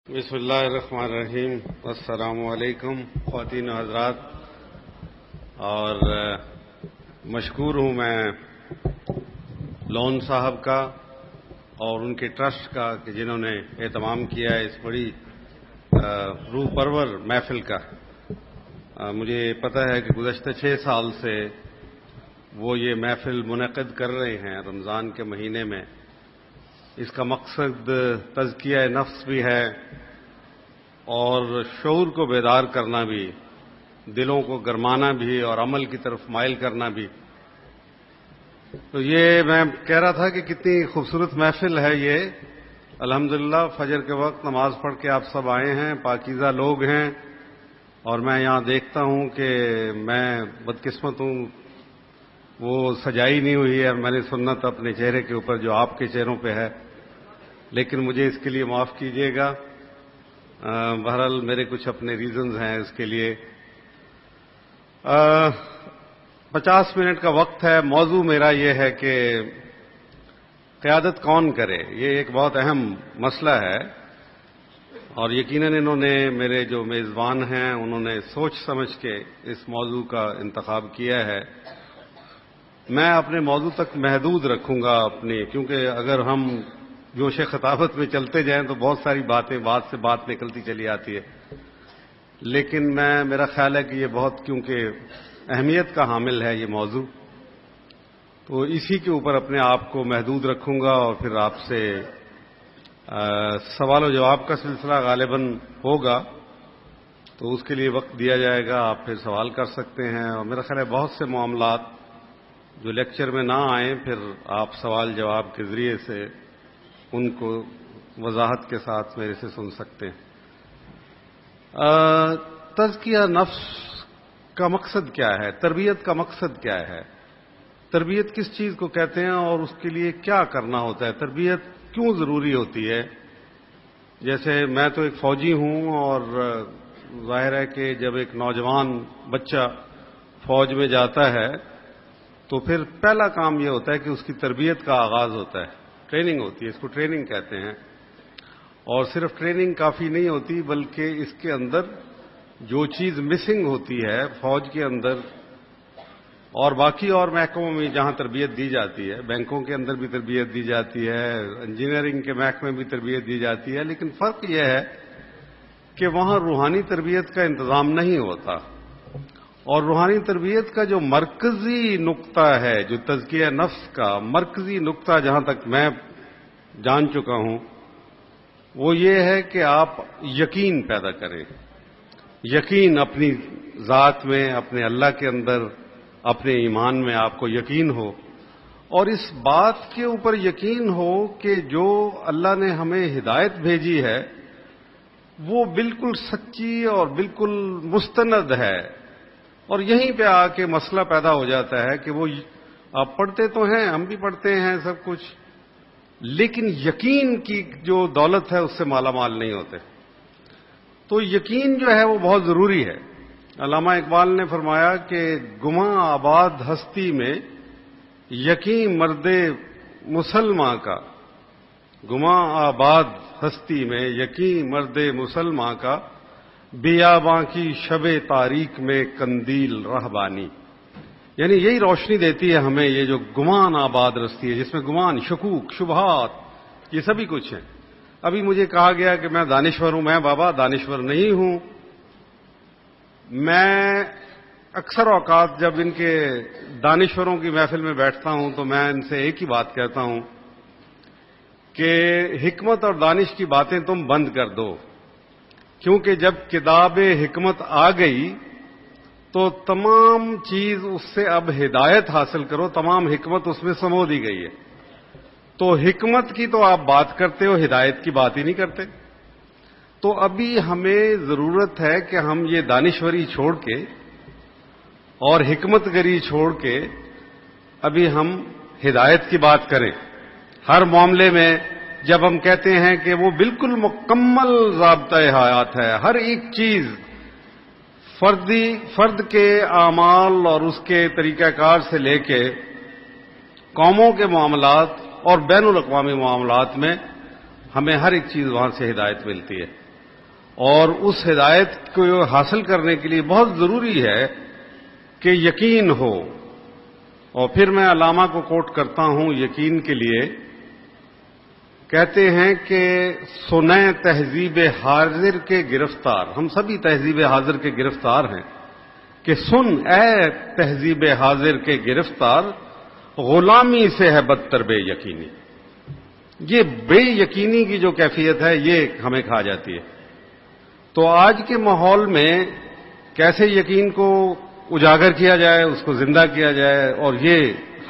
بسم اللہ الرحمن الرحیم. السلام علیکم خواتین و حضرات. اور مشکور ہوں میں لون صاحب کا اور ان کے ٹرسٹ کا کہ جنہوں نے اہتمام کیا ہے اس بڑی روح پرور محفل کا. مجھے پتہ ہے کہ گزشتہ 6 سال سے وہ یہ محفل منعقد کر رہے ہیں رمضان کے مہینے میں. اس کا مقصد تزکیہ نفس بھی ہے اور شعور کو بیدار کرنا بھی، دلوں کو گرمانا بھی اور عمل کی طرف مائل کرنا بھی. تو یہ میں کہہ رہا تھا کہ کتنی خوبصورت محفل ہے یہ. الحمدللہ فجر کے وقت نماز پڑھ کے آپ سب آئے ہیں، پاکیزہ لوگ ہیں. اور میں یہاں دیکھتا ہوں کہ میں بدقسمت ہوں، وہ سجائی نہیں ہوئی ہے. میں نے سنت اپنے چہرے کے اوپر جو آپ کے چہروں پہ ہے، لیکن مجھے اس کے لیے معاف کیجیے گا. بہرحال میرے کچھ اپنے ریزنز ہیں اس کے لیے. 50 منٹ کا وقت ہے. موضوع میرا یہ ہے کہ قیادت کون کرے. یہ ایک بہت اہم مسئلہ ہے اور یقیناً انہوں نے، میرے جو میزبان ہیں، انہوں نے سوچ سمجھ کے اس موضوع کا انتخاب کیا ہے. میں اپنے موضوع تک محدود رکھوں گا اپنی، کیونکہ اگر ہم جوش خطابت میں چلتے جائیں تو بہت ساری باتیں بات سے بات نکلتی چلی آتی ہے. لیکن میرا خیال ہے کہ یہ بہت کیونکہ اہمیت کا حامل ہے یہ موضوع، تو اسی کے اوپر اپنے آپ کو محدود رکھوں گا اور پھر آپ سے سوال و جواب کا سلسلہ غالباً ہوگا، تو اس کے لیے وقت دیا جائے گا. آپ پھر سوال کر سکتے ہیں. اور میرا خیال ہے بہت سے معاملات جو لیکچر میں نہ آئیں، پھر آپ سوال جواب کے ذریعے سے ان کو وضاحت کے ساتھ میرے سے سن سکتے ہیں. تزکیہ نفس کا مقصد کیا ہے؟ تربیت کا مقصد کیا ہے؟ تربیت کس چیز کو کہتے ہیں اور اس کے لیے کیا کرنا ہوتا ہے؟ تربیت کیوں ضروری ہوتی ہے؟ جیسے میں تو ایک فوجی ہوں اور ظاہر ہے کہ جب ایک نوجوان بچہ فوج میں جاتا ہے تو پھر پہلا کام یہ ہوتا ہے کہ اس کی تربیت کا آغاز ہوتا ہے. ٹریننگ ہوتی ہے، اس کو ٹریننگ کہتے ہیں. اور صرف ٹریننگ کافی نہیں ہوتی، بلکہ اس کے اندر جو چیز مسنگ ہوتی ہے فوج کے اندر اور باقی اور محکموں میں جہاں تربیت دی جاتی ہے، بینکوں کے اندر بھی تربیت دی جاتی ہے، انجینئرنگ کے محکمے میں بھی تربیت دی جاتی ہے، لیکن فرق یہ ہے کہ وہاں روحانی تربیت کا انتظام نہیں ہوتا. اور روحانی تربیت کا جو مرکزی نقطہ ہے، جو تزکیہ نفس کا مرکزی نقطہ جہاں تک میں جان چکا ہوں، وہ یہ ہے کہ آپ یقین پیدا کریں. یقین اپنی ذات میں، اپنے اللہ کے اندر، اپنے ایمان میں آپ کو یقین ہو، اور اس بات کے اوپر یقین ہو کہ جو اللہ نے ہمیں ہدایت بھیجی ہے وہ بالکل سچی اور بالکل مستند ہے. اور یہیں پہ آ کے مسئلہ پیدا ہو جاتا ہے کہ وہ آپ پڑھتے تو ہیں، ہم بھی پڑھتے ہیں سب کچھ، لیکن یقین کی جو دولت ہے اس سے مالا مال نہیں ہوتے. تو یقین جو ہے وہ بہت ضروری ہے. علامہ اقبال نے فرمایا کہ گماں آباد ہستی میں یقین مرد مسلماں کا، گماں آباد ہستی میں یقین مرد مسلماں کا، بیاباں کی شب تاریک میں قندیل رہبانی. یعنی یہی روشنی دیتی ہے ہمیں یہ جو گمان آباد رستی ہے، جس میں گمان، شکوک، شبہات، یہ سبھی کچھ ہیں. ابھی مجھے کہا گیا کہ میں دانشور ہوں. میں بابا دانشور نہیں ہوں. میں اکثر اوقات جب ان کے دانشوروں کی محفل میں بیٹھتا ہوں تو میں ان سے ایک ہی بات کہتا ہوں کہ حکمت اور دانش کی باتیں تم بند کر دو، کیونکہ جب کتاب حکمت آ گئی تو تمام چیز اس سے اب ہدایت حاصل کرو. تمام حکمت اس میں سمو دی گئی ہے. تو حکمت کی تو آپ بات کرتے ہو، ہدایت کی بات ہی نہیں کرتے. تو ابھی ہمیں ضرورت ہے کہ ہم یہ دانشوری چھوڑ کے اور حکمت گری چھوڑ کے ابھی ہم ہدایت کی بات کریں. ہر معاملے میں جب ہم کہتے ہیں کہ وہ بالکل مکمل ضابطۂ حیات ہے، ہر ایک چیز فرد کے اعمال اور اس کے طریقہ کار سے لے کے قوموں کے معاملات اور بین الاقوامی معاملات میں ہمیں ہر ایک چیز وہاں سے ہدایت ملتی ہے. اور اس ہدایت کو حاصل کرنے کے لیے بہت ضروری ہے کہ یقین ہو. اور پھر میں علامہ کو کوٹ کرتا ہوں یقین کے لیے. کہتے ہیں کہ سنیں تہذیب حاضر کے گرفتار. ہم سبھی تہذیب حاضر کے گرفتار ہیں کہ سن اے تہذیب حاضر کے گرفتار، غلامی سے ہے بدتر بے یقینی. یہ بے یقینی کی جو کیفیت ہے یہ ہمیں کھا جاتی ہے. تو آج کے ماحول میں کیسے یقین کو اجاگر کیا جائے، اس کو زندہ کیا جائے، اور یہ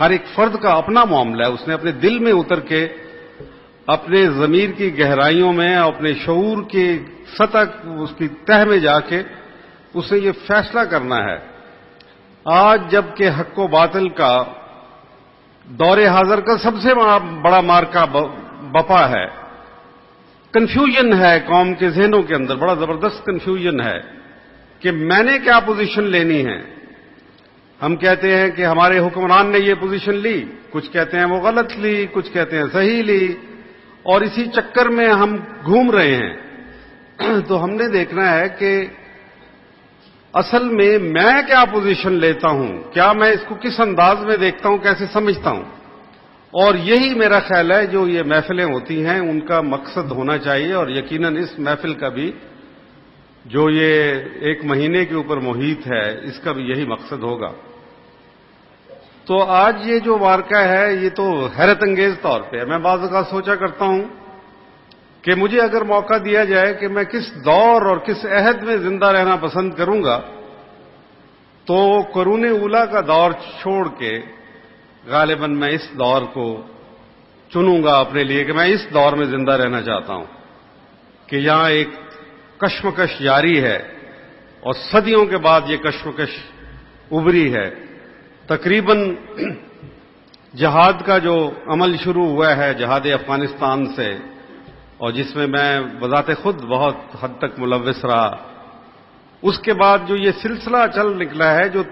ہر ایک فرد کا اپنا معاملہ ہے. اس نے اپنے دل میں اتر کے، اپنے ضمیر کی گہرائیوں میں، اپنے شعور کی سطح، اس کی تہ میں جا کے اس نے یہ فیصلہ کرنا ہے. آج جب کہ حق و باطل کا دور حاضر کا سب سے بڑا مارکا بپا ہے، کنفیوژن ہے قوم کے ذہنوں کے اندر، بڑا زبردست کنفیوژن ہے کہ میں نے کیا پوزیشن لینی ہے. ہم کہتے ہیں کہ ہمارے حکمران نے یہ پوزیشن لی، کچھ کہتے ہیں وہ غلط لی، کچھ کہتے ہیں صحیح لی، اور اسی چکر میں ہم گھوم رہے ہیں. تو ہم نے دیکھنا ہے کہ اصل میں کیا پوزیشن لیتا ہوں، کیا میں اس کو کس انداز میں دیکھتا ہوں، کیسے سمجھتا ہوں. اور یہی میرا خیال ہے جو یہ محفلیں ہوتی ہیں ان کا مقصد ہونا چاہیے. اور یقیناً اس محفل کا بھی، جو یہ ایک مہینے کے اوپر محیط ہے، اس کا بھی یہی مقصد ہوگا. تو آج یہ جو واقعہ ہے یہ تو حیرت انگیز طور پہ ہے. میں بعض اوقات سوچا کرتا ہوں کہ مجھے اگر موقع دیا جائے کہ میں کس دور اور کس عہد میں زندہ رہنا پسند کروں گا، تو قرون اولیٰ کا دور چھوڑ کے غالباً میں اس دور کو چنوں گا اپنے لیے کہ میں اس دور میں زندہ رہنا چاہتا ہوں کہ یہاں ایک کشمکش جاری ہے اور صدیوں کے بعد یہ کشمکش ابھری ہے. تقریباً جہاد کا جو عمل شروع ہوا ہے جہاد افغانستان سے، اور جس میں میں بذات خود بہت حد تک ملوث رہا، اس کے بعد جو یہ سلسلہ چل نکلا ہے، جو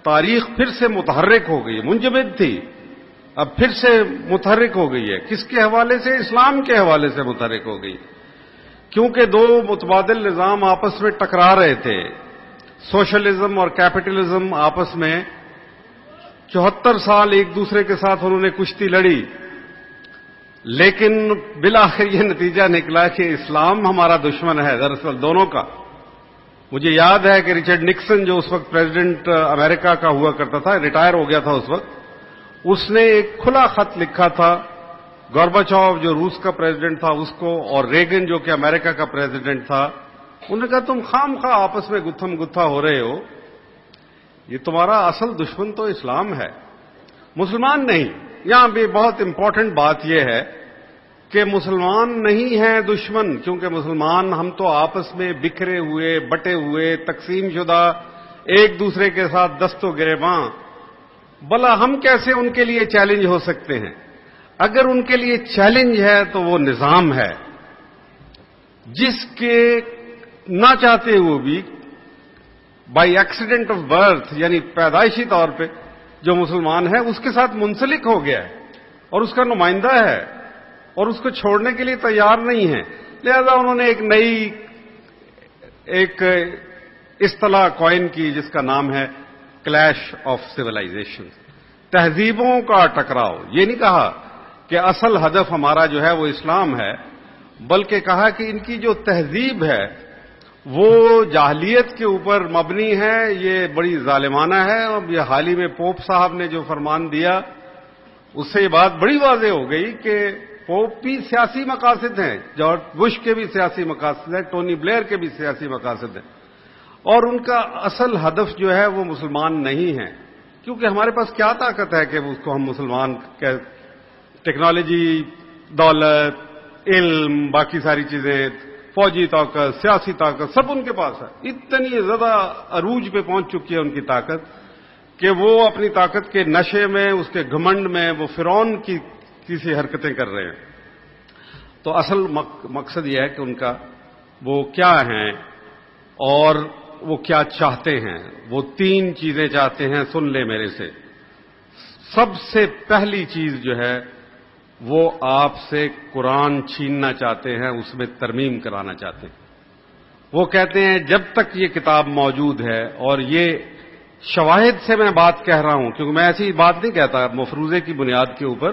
تاریخ پھر سے متحرک ہو گئی ہے. منجمد تھی، اب پھر سے متحرک ہو گئی ہے. کس کے حوالے سے؟ اسلام کے حوالے سے متحرک ہو گئی، کیونکہ دو متبادل نظام آپس میں ٹکرا رہے تھے. سوشلزم اور کیپٹلزم آپس میں 74 سال ایک دوسرے کے ساتھ انہوں نے کشتی لڑی، لیکن بالآخر یہ نتیجہ نکلا کہ اسلام ہمارا دشمن ہے دراصل دونوں کا. مجھے یاد ہے کہ رچرڈ نکسن جو اس وقت پریزیڈنٹ امریکہ کا ہوا کرتا تھا، ریٹائر ہو گیا تھا اس وقت، اس نے ایک کھلا خط لکھا تھا گورباچوف جو روس کا پریزیڈنٹ تھا اس کو، اور ریگن جو کہ امریکہ کا پریزیڈنٹ تھا. انہوں نے کہا تم خام خواہ آپس میں گتھم گتھا ہو رہے ہو، یہ تمہارا اصل دشمن تو اسلام ہے، مسلمان نہیں. یہاں بھی بہت امپورٹنٹ بات یہ ہے کہ مسلمان نہیں ہیں دشمن، کیونکہ مسلمان ہم تو آپس میں بکھرے ہوئے، بٹے ہوئے، تقسیم شدہ، ایک دوسرے کے ساتھ دست و گریباں. بلا ہم کیسے ان کے لیے چیلنج ہو سکتے ہیں؟ اگر ان کے لیے چیلنج ہے تو وہ نظام ہے جس کے نہ چاہتے ہوئے بھی بائی ایکسیڈنٹ آف برتھ، یعنی پیدائشی طور پہ جو مسلمان ہے اس کے ساتھ منسلک ہو گیا ہے اور اس کا نمائندہ ہے اور اس کو چھوڑنے کے لیے تیار نہیں ہے. لہذا انہوں نے ایک نئی اصطلاح کوائن کی جس کا نام ہے کلیش آف سیولائزیشن، تہذیبوں کا ٹکراؤ. یہ نہیں کہا کہ اصل ہدف ہمارا جو ہے وہ اسلام ہے، بلکہ کہا کہ ان کی جو تہذیب ہے وہ جاہلیت کے اوپر مبنی ہے، یہ بڑی ظالمانہ ہے. اب یہ حال ہی میں پوپ صاحب نے جو فرمان دیا اس سے یہ بات بڑی واضح ہو گئی کہ پوپ بھی سیاسی مقاصد ہیں، جارج بش کے بھی سیاسی مقاصد ہیں، ٹونی بلیئر کے بھی سیاسی مقاصد ہیں، اور ان کا اصل ہدف جو ہے وہ مسلمان نہیں ہے. کیونکہ ہمارے پاس کیا طاقت ہے کہ اس کو ہم مسلمان ٹیکنالوجی، دولت، علم، باقی ساری چیزیں، فوجی طاقت، سیاسی طاقت، سب ان کے پاس ہے. اتنی زیادہ عروج پہ پہنچ چکی ہے ان کی طاقت کہ وہ اپنی طاقت کے نشے میں، اس کے گھمنڈ میں وہ فرعون کی کسی حرکتیں کر رہے ہیں. تو اصل مقصد یہ ہے کہ ان کا وہ کیا ہیں اور وہ کیا چاہتے ہیں. وہ 3 چیزیں چاہتے ہیں، سن لے میرے سے. سب سے پہلی چیز جو ہے وہ آپ سے قرآن چھیننا چاہتے ہیں، اس میں ترمیم کرانا چاہتے ہیں. وہ کہتے ہیں جب تک یہ کتاب موجود ہے، اور یہ شواہد سے میں بات کہہ رہا ہوں کیونکہ میں ایسی بات نہیں کہتا مفروضے کی بنیاد کے اوپر،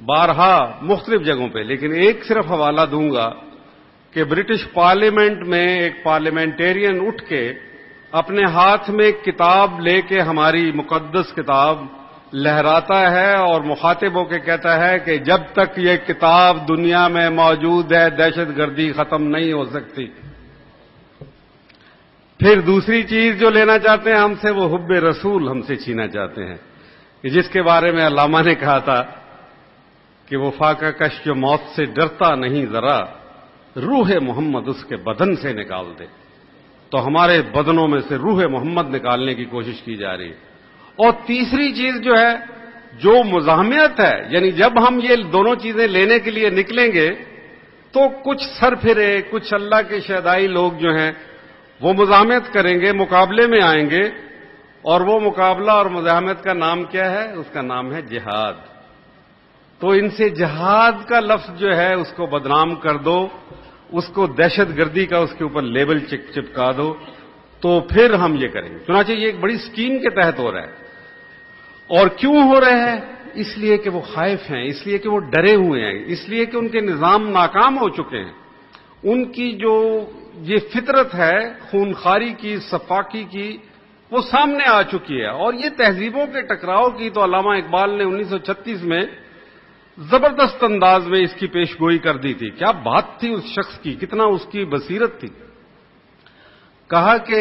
بارہا مختلف جگہوں پہ، لیکن ایک صرف حوالہ دوں گا کہ برٹش پارلیمنٹ میں ایک پارلیمنٹیرین اٹھ کے اپنے ہاتھ میں کتاب لے کے ہماری مقدس کتاب لہراتا ہے اور مخاطب ہو کے کہتا ہے کہ جب تک یہ کتاب دنیا میں موجود ہے دہشت گردی ختم نہیں ہو سکتی۔ پھر دوسری چیز جو لینا چاہتے ہیں ہم سے، وہ حب رسول ہم سے چھینا چاہتے ہیں، کہ جس کے بارے میں علامہ نے کہا تھا کہ وہ فاقہ کش جو موت سے ڈرتا نہیں ذرا، روح محمد اس کے بدن سے نکال دے۔ تو ہمارے بدنوں میں سے روح محمد نکالنے کی کوشش کی جا رہی ہے۔ اور تیسری چیز جو ہے، جو مزاحمت ہے، یعنی جب ہم یہ دونوں چیزیں لینے کے لیے نکلیں گے تو کچھ سر پھرے، کچھ اللہ کے شہدائی لوگ جو ہیں وہ مزاحمت کریں گے، مقابلے میں آئیں گے، اور وہ مقابلہ اور مزاحمت کا نام کیا ہے؟ اس کا نام ہے جہاد۔ تو ان سے جہاد کا لفظ جو ہے اس کو بدنام کر دو، اس کو دہشت گردی کا اس کے اوپر لیبل چپکا دو، تو پھر ہم یہ کریں گے۔ چنانچہ یہ ایک بڑی اسکیم کے تحت ہو رہا ہے۔ اور کیوں ہو رہے ہیں؟ اس لیے کہ وہ خائف ہیں، اس لیے کہ وہ ڈرے ہوئے ہیں، اس لیے کہ ان کے نظام ناکام ہو چکے ہیں۔ ان کی جو یہ فطرت ہے خونخواری کی، صفاقی کی، وہ سامنے آ چکی ہے۔ اور یہ تہذیبوں کے ٹکراؤ کی تو علامہ اقبال نے 1936 میں زبردست انداز میں اس کی پیش گوئی کر دی تھی۔ کیا بات تھی اس شخص کی، کتنا اس کی بصیرت تھی۔ کہا کہ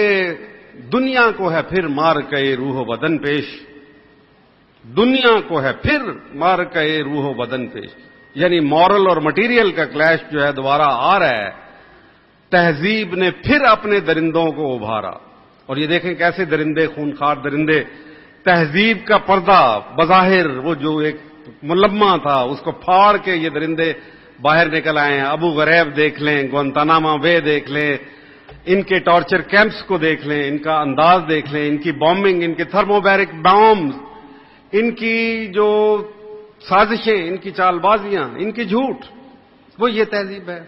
دنیا کو ہے پھر مار کے روح و بدن پیش، دنیا کو ہے پھر مار کے روح و بدن پیش، یعنی مورل اور مٹیریل کا کلیش جو ہے دوبارہ آ رہا ہے۔ تہذیب نے پھر اپنے درندوں کو ابھارا، اور یہ دیکھیں کیسے درندے، خونخوار درندے، تہذیب کا پردہ بظاہر وہ جو ایک ملمہ تھا اس کو پھاڑ کے یہ درندے باہر نکل آئے ہیں۔ ابو غریب دیکھ لیں، گوانتانامو بے دیکھ لیں، ان کے ٹارچر کیمپس کو دیکھ لیں، ان کا انداز دیکھ لیں، ان کی بامبنگ، ان کے تھرموبیرک بامز، ان کی جو سازشیں، ان کی چال بازیاں، ان کی جھوٹ، وہ یہ تہذیب ہے۔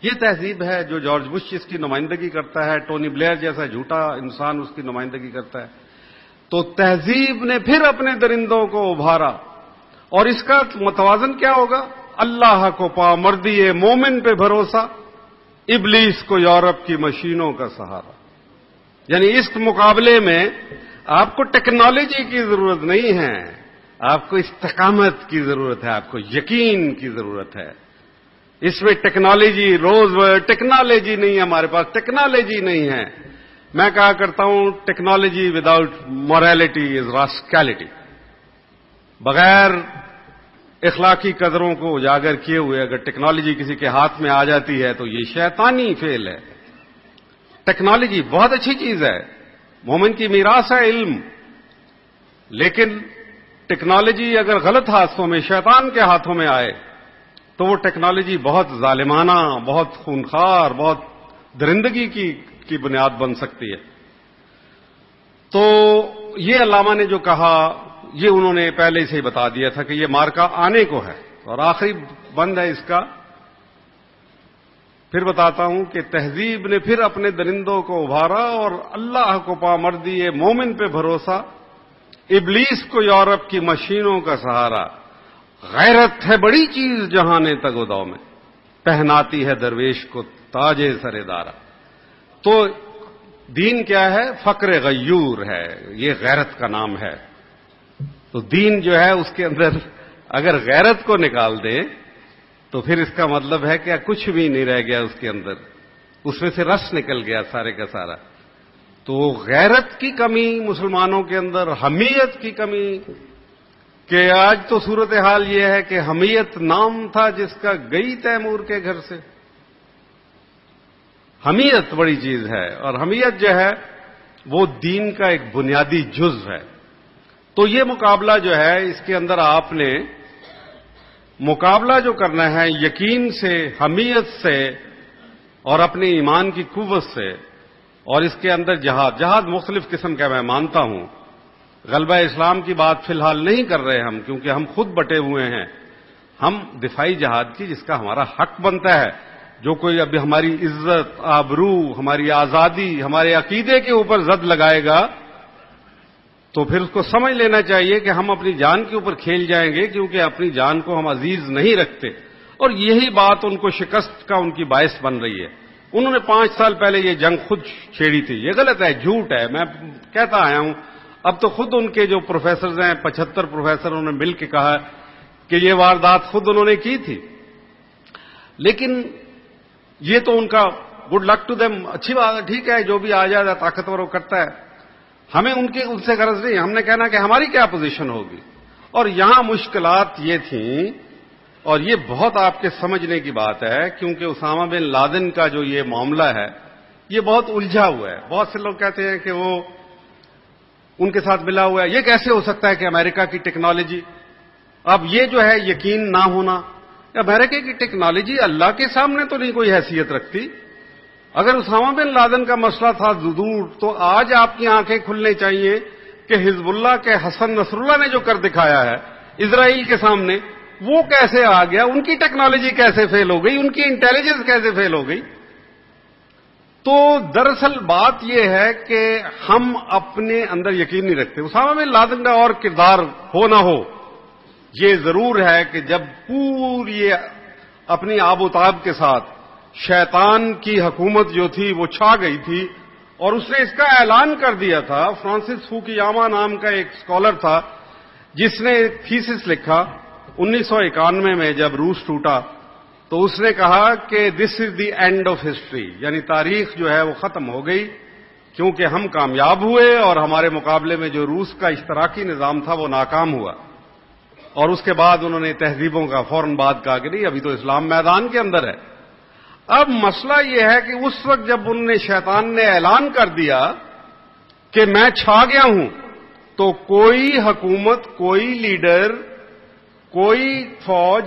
یہ تہذیب ہے جو جارج بش اس کی نمائندگی کرتا ہے، ٹونی بلیئر جیسا جھوٹا انسان اس کی نمائندگی کرتا ہے۔ تو تہذیب نے پھر اپنے درندوں کو ابھارا، اور اس کا متوازن کیا ہوگا؟ اللہ کو پامردی مومن پہ بھروسہ، ابلیس کو یورپ کی مشینوں کا سہارا۔ یعنی اس مقابلے میں آپ کو ٹیکنالوجی کی ضرورت نہیں ہے، آپ کو استقامت کی ضرورت ہے، آپ کو یقین کی ضرورت ہے۔ اس میں ٹیکنالوجی، روز ٹیکنالوجی نہیں ہے، ہمارے پاس ٹیکنالوجی نہیں ہے۔ میں کہا کرتا ہوں ٹیکنالوجی وداؤٹ مورالٹی از راسکیلٹی۔ بغیر اخلاقی قدروں کو اجاگر کیے ہوئے اگر ٹیکنالوجی کسی کے ہاتھ میں آ جاتی ہے تو یہ شیطانی فعل ہے۔ ٹیکنالوجی بہت اچھی چیز ہے، مومن کی میراث ہے علم، لیکن ٹیکنالوجی اگر غلط ہاتھوں میں، شیطان کے ہاتھوں میں آئے تو وہ ٹیکنالوجی بہت ظالمانہ، بہت خونخوار، بہت درندگی کی بنیاد بن سکتی ہے۔ تو یہ علامہ نے جو کہا یہ انہوں نے پہلے سے ہی بتا دیا تھا کہ یہ مارکا آنے کو ہے، اور آخری بند ہے اس کا، پھر بتاتا ہوں کہ تہذیب نے پھر اپنے درندوں کو ابھارا، اور اللہ کو پامردی مومن پہ بھروسہ، ابلیس کو یورپ کی مشینوں کا سہارا۔ غیرت ہے بڑی چیز جہاں تگوداؤ میں، پہناتی ہے درویش کو تاج سر دارا۔ تو دین کیا ہے؟ فقر غیور ہے، یہ غیرت کا نام ہے۔ تو دین جو ہے اس کے اندر اگر غیرت کو نکال دے تو پھر اس کا مطلب ہے کہ کچھ بھی نہیں رہ گیا اس کے اندر، اس میں سے رس نکل گیا سارے کا سارا۔ تو غیرت کی کمی مسلمانوں کے اندر، حمیت کی کمی، کہ آج تو صورتحال یہ ہے کہ حمیت نام تھا جس کا گئی تیمور کے گھر سے۔ حمیت بڑی چیز ہے، اور حمیت جو ہے وہ دین کا ایک بنیادی جز ہے۔ تو یہ مقابلہ جو ہے اس کے اندر آپ نے مقابلہ جو کرنا ہے یقین سے، حمیت سے، اور اپنے ایمان کی قوت سے، اور اس کے اندر جہاد مختلف قسم کا میں مانتا ہوں۔ غلبہ اسلام کی بات فی الحال نہیں کر رہے ہم، کیونکہ ہم خود بٹے ہوئے ہیں۔ ہم دفاعی جہاد کی، جس کا ہمارا حق بنتا ہے، جو کوئی ابھی ہماری عزت، آبرو، ہماری آزادی، ہمارے عقیدے کے اوپر زد لگائے گا تو پھر اس کو سمجھ لینا چاہیے کہ ہم اپنی جان کے اوپر کھیل جائیں گے، کیونکہ اپنی جان کو ہم عزیز نہیں رکھتے، اور یہی بات ان کو شکست کا ان کی باعث بن رہی ہے۔ انہوں نے 5 سال پہلے یہ جنگ خود چھیڑی تھی، یہ غلط ہے، جھوٹ ہے، میں کہتا آیا ہوں۔ اب تو خود ان کے جو پروفیسرز ہیں، 75 پروفیسر، انہوں نے مل کے کہا کہ یہ واردات خود انہوں نے کی تھی، لیکن یہ تو ان کا گڈ لک ٹو دیم، اچھی بات ہے، ٹھیک ہے، جو بھی آ جائے طاقتور وہ کرتا ہے، ہمیں ان سے غرض نہیں، ہم نے کہنا کہ ہماری کیا پوزیشن ہوگی۔ اور یہاں مشکلات یہ تھیں، اور یہ بہت آپ کے سمجھنے کی بات ہے، کیونکہ اسامہ بن لادن کا جو یہ معاملہ ہے یہ بہت الجھا ہوا ہے۔ بہت سے لوگ کہتے ہیں کہ وہ ان کے ساتھ ملا ہوا ہے، یہ کیسے ہو سکتا ہے کہ امریکہ کی ٹیکنالوجی، اب یہ جو ہے یقین نہ ہونا، امریکہ کی ٹیکنالوجی اللہ کے سامنے تو نہیں کوئی حیثیت رکھتی۔ اگر اسامہ بن لادن کا مسئلہ تھا دور، تو آج آپ کی آنکھیں کھلنے چاہیے کہ حزب اللہ کے حسن نصر اللہ نے جو کر دکھایا ہے اسرائیل کے سامنے، وہ کیسے آ گیا، ان کی ٹیکنالوجی کیسے فیل ہو گئی، ان کی انٹیلیجنس کیسے فیل ہو گئی۔ تو دراصل بات یہ ہے کہ ہم اپنے اندر یقین نہیں رکھتے۔ اسامہ بن لادن کا اور کردار ہو نہ ہو، یہ ضرور ہے کہ جب پوری اپنی آب و تاب کے ساتھ شیطان کی حکومت جو تھی وہ چھا گئی تھی، اور اس نے اس کا اعلان کر دیا تھا۔ فرانسس فوکیاما نام کا ایک اسکالر تھا جس نے ایک تھیسس لکھا 1991 میں، جب روس ٹوٹا تو اس نے کہا کہ دس از دی اینڈ آف ہسٹری، یعنی تاریخ جو ہے وہ ختم ہو گئی، کیونکہ ہم کامیاب ہوئے اور ہمارے مقابلے میں جو روس کا اشتراکی نظام تھا وہ ناکام ہوا۔ اور اس کے بعد انہوں نے تہذیبوں کا فوراً بعد کہا کہ نہیں، ابھی تو اسلام میدان کے اندر ہے۔ اب مسئلہ یہ ہے کہ اس وقت جب انہوں نے، شیطان نے اعلان کر دیا کہ میں چھا گیا ہوں، تو کوئی حکومت، کوئی لیڈر، کوئی فوج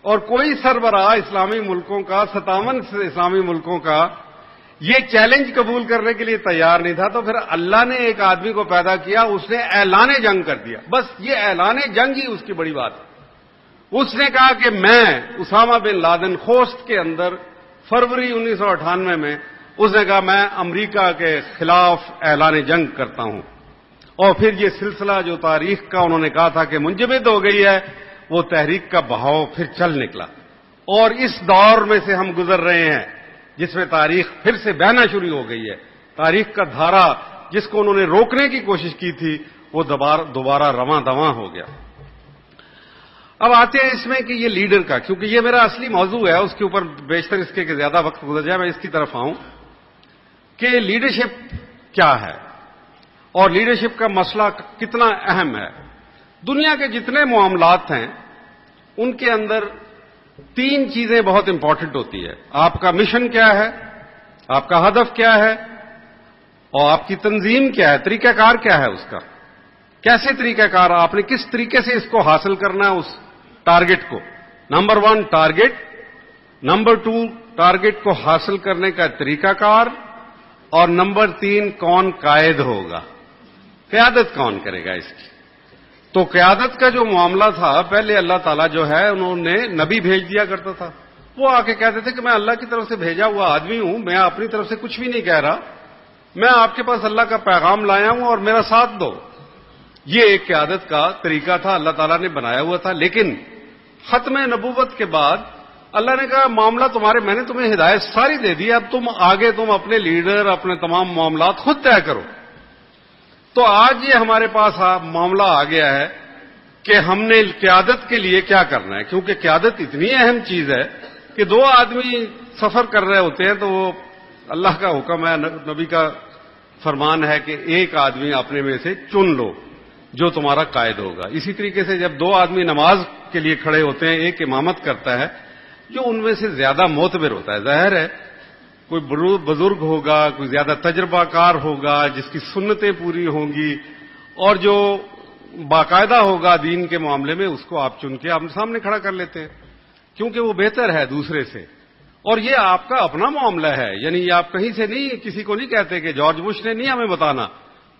اور کوئی سربراہ اسلامی ملکوں کا، 57 اسلامی ملکوں کا یہ چیلنج قبول کرنے کے لیے تیار نہیں تھا۔ تو پھر اللہ نے ایک آدمی کو پیدا کیا، اس نے اعلان جنگ کر دیا، بس یہ اعلان جنگ ہی اس کی بڑی بات ہے۔ اس نے کہا کہ میں اسامہ بن لادن، خوست کے اندر فروری 1998 میں اس نے کہا میں امریکہ کے خلاف اعلان جنگ کرتا ہوں، اور پھر یہ سلسلہ جو تاریخ کا انہوں نے کہا تھا کہ منجمد ہو گئی ہے، وہ تحریک کا بہاؤ پھر چل نکلا، اور اس دور میں سے ہم گزر رہے ہیں جس میں تاریخ پھر سے بہنا شروع ہو گئی ہے۔ تاریخ کا دھارا جس کو انہوں نے روکنے کی کوشش کی تھی وہ دوبارہ رواں دواں ہو گیا۔ اب آتے ہیں اس میں کہ یہ لیڈر کا، کیونکہ یہ میرا اصلی موضوع ہے، اس کے اوپر بیشتر اس کے کہ زیادہ وقت گزر جائے، میں اس کی طرف آؤں کہ لیڈرشپ کیا ہے اور لیڈرشپ کا مسئلہ کتنا اہم ہے۔ دنیا کے جتنے معاملات ہیں ان کے اندر 3 چیزیں بہت امپورٹنٹ ہوتی ہے۔ آپ کا مشن کیا ہے، آپ کا ہدف کیا ہے، اور آپ کی تنظیم کیا ہے، طریقہ کار کیا ہے اس کا، کیسے طریقہ کار، آپ نے کس طریقے سے اس کو حاصل کرنا ہے، اس ٹارگٹ کو۔ نمبر 1 ٹارگٹ، نمبر 2 ٹارگٹ کو حاصل کرنے کا طریقہ کار، اور نمبر 3 کون قائد ہوگا، قیادت کون کرے گا اس کی۔ تو قیادت کا جو معاملہ تھا، پہلے اللہ تعالیٰ جو ہے انہوں نے نبی بھیج دیا کرتا تھا، وہ آ کے کہتے تھے کہ میں اللہ کی طرف سے بھیجا ہوا آدمی ہوں، میں اپنی طرف سے کچھ بھی نہیں کہہ رہا، میں آپ کے پاس اللہ کا پیغام لایا ہوں اور میرا ساتھ دو۔ یہ ایک قیادت کا طریقہ تھا، اللہ تعالیٰ نے بنایا ہوا تھا۔ لیکن ختم نبوت کے بعد اللہ نے کہا معاملہ تمہارے، میں نے تمہیں ہدایت ساری دے دی، اب تم آگے تم اپنے لیڈر، اپنے تمام معاملات خود طے کرو۔ تو آج یہ ہمارے پاس معاملہ آ گیا ہے کہ ہم نے قیادت کے لیے کیا کرنا ہے، کیونکہ قیادت اتنی اہم چیز ہے کہ 2 آدمی سفر کر رہے ہوتے ہیں تو وہ اللہ کا حکم ہے، نبی کا فرمان ہے کہ ایک آدمی اپنے میں سے چن لو جو تمہارا قائد ہوگا۔ اسی طریقے سے جب 2 آدمی نماز کے لیے کھڑے ہوتے ہیں، ایک امامت کرتا ہے جو ان میں سے زیادہ معتبر ہوتا ہے، ظاہر ہے کوئی بزرگ ہوگا، کوئی زیادہ تجربہ کار ہوگا جس کی سنتیں پوری ہوں گی، اور جو باقاعدہ ہوگا دین کے معاملے میں، اس کو آپ چن کے آپ سامنے کھڑا کر لیتے ہیں، کیونکہ وہ بہتر ہے دوسرے سے، اور یہ آپ کا اپنا معاملہ ہے۔ یعنی آپ کہیں سے نہیں، کسی کو نہیں کہتے کہ جارج بش نے نہیں ہمیں بتانا،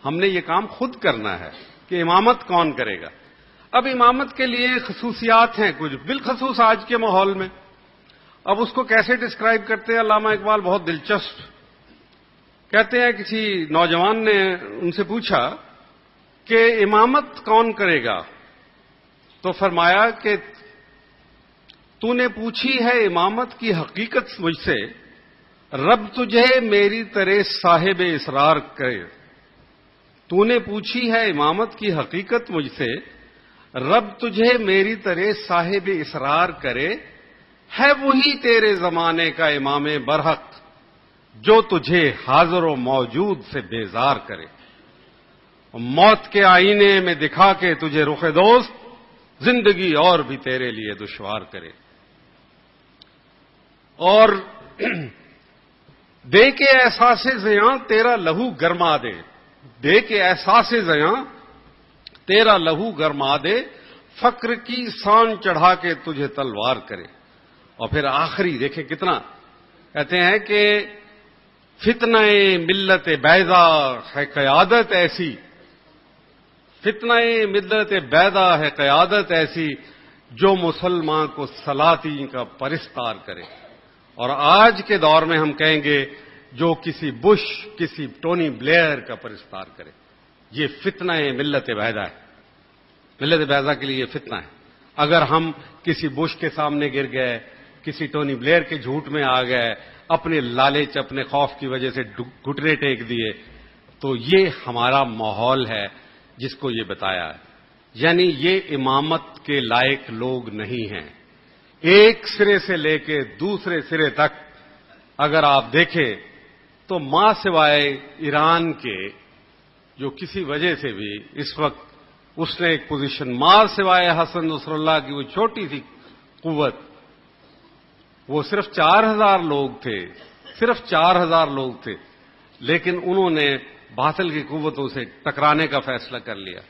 ہم نے یہ کام خود کرنا ہے کہ امامت کون کرے گا۔ اب امامت کے لیے خصوصیات ہیں کچھ، بالخصوص آج کے ماحول میں۔ اب اس کو کیسے ڈسکرائب کرتے ہیں علامہ اقبال؟ بہت دلچسپ کہتے ہیں، کسی نوجوان نے ان سے پوچھا کہ امامت کون کرے گا؟ تو فرمایا کہ تو نے پوچھی ہے امامت کی حقیقت مجھ سے، رب تجھے میری طرح صاحب اسرار کرے۔ تو نے پوچھی ہے امامت کی حقیقت مجھ سے، رب تجھے میری طرح صاحب اسرار کرے، ہے وہی تیرے زمانے کا امام برحق جو تجھے حاضر و موجود سے بیزار کرے، موت کے آئینے میں دکھا کے تجھے رخ دوست، زندگی اور بھی تیرے لیے دشوار کرے، اور دے کے احساس زیاں تیرا لہو گرما دے، دے کے احساس زیاں تیرا لہو گرما دے، فقر کی سان چڑھا کے تجھے تلوار کرے۔ اور پھر آخری دیکھیں کتنا کہتے ہیں کہ فتنہ ملت بیضا ہے قیادت ایسی، فتنہ ملت بیضا ہے قیادت ایسی، جو مسلمان کو سلاطین کا پرستار کرے۔ اور آج کے دور میں ہم کہیں گے جو کسی بش، کسی ٹونی بلیئر کا پرستار کرے، یہ فتنہ ملت بیضا ہے۔ ملت بیضا کے لیے یہ فتنہ ہے۔ اگر ہم کسی بش کے سامنے گر گئے، کسی ٹونی بلیئر کے جھوٹ میں آ گئے، اپنے لالچ، اپنے خوف کی وجہ سے گھٹنے ٹیک دیے، تو یہ ہمارا ماحول ہے جس کو یہ بتایا ہے۔ یعنی یہ امامت کے لائق لوگ نہیں ہیں۔ ایک سرے سے لے کے دوسرے سرے تک اگر آپ دیکھیں تو ماں سوائے ایران کے، جو کسی وجہ سے بھی اس وقت اس نے ایک پوزیشن، ماں سوائے حسن نصر اللہ کی وہ چھوٹی سی قوت، وہ صرف 4000 لوگ تھے، صرف 4000 لوگ تھے، لیکن انہوں نے باطل کی قوتوں سے ٹکرانے کا فیصلہ کر لیا۔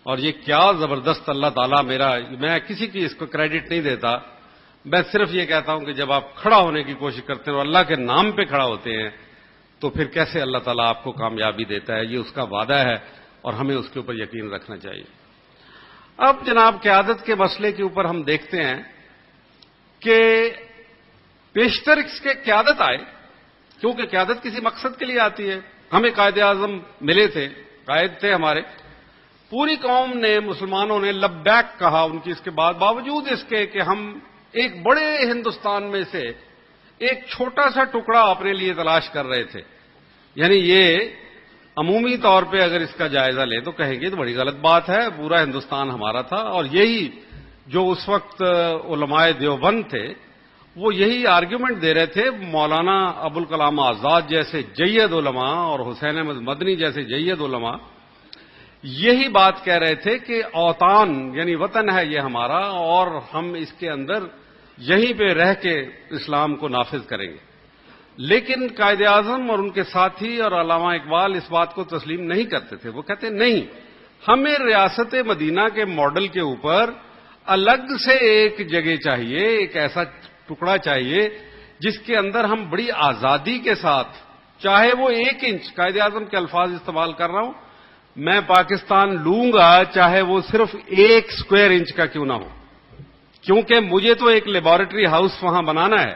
اور یہ کیا زبردست اللہ تعالیٰ، میں کسی کی اس کو کریڈٹ نہیں دیتا، میں صرف یہ کہتا ہوں کہ جب آپ کھڑا ہونے کی کوشش کرتے ہیں اور اللہ کے نام پہ کھڑا ہوتے ہیں تو پھر کیسے اللہ تعالیٰ آپ کو کامیابی دیتا ہے، یہ اس کا وعدہ ہے اور ہمیں اس کے اوپر یقین رکھنا چاہیے۔ اب جناب قیادت کے مسئلے کے اوپر ہم دیکھتے ہیں کہ بیشتر اس کے قیادت آئے، کیونکہ قیادت کسی مقصد کے لیے آتی ہے۔ ہمیں قائد اعظم ملے تھے، قائد تھے ہمارے، پوری قوم نے، مسلمانوں نے لبیک کہا ان کی، اس کے بعد باوجود اس کے کہ ہم ایک بڑے ہندوستان میں سے ایک چھوٹا سا ٹکڑا اپنے لیے تلاش کر رہے تھے۔ یعنی یہ عمومی طور پہ اگر اس کا جائزہ لیں تو کہیں گے تو بڑی غلط بات ہے، پورا ہندوستان ہمارا تھا۔ اور یہی جو اس وقت علماء دیوبند تھے وہ یہی آرگیومنٹ دے رہے تھے، مولانا ابوالکلام آزاد جیسے جید علماء اور حسین احمد مدنی جیسے جید علماء یہی بات کہہ رہے تھے کہ اوطان یعنی وطن ہے یہ ہمارا، اور ہم اس کے اندر یہیں پہ رہ کے اسلام کو نافذ کریں گے۔ لیکن قائد اعظم اور ان کے ساتھی اور علامہ اقبال اس بات کو تسلیم نہیں کرتے تھے۔ وہ کہتے نہیں، ہمیں ریاست مدینہ کے ماڈل کے اوپر الگ سے ایک جگہ چاہیے، ایک ایسا ٹکڑا چاہیے جس کے اندر ہم بڑی آزادی کے ساتھ، چاہے وہ 1 انچ، قائد اعظم کے الفاظ استعمال کر رہا ہوں، میں پاکستان لوں گا چاہے وہ صرف 1 اسکوائر انچ کا کیوں نہ ہو، کیونکہ مجھے تو ایک لیبارٹری ہاؤس وہاں بنانا ہے،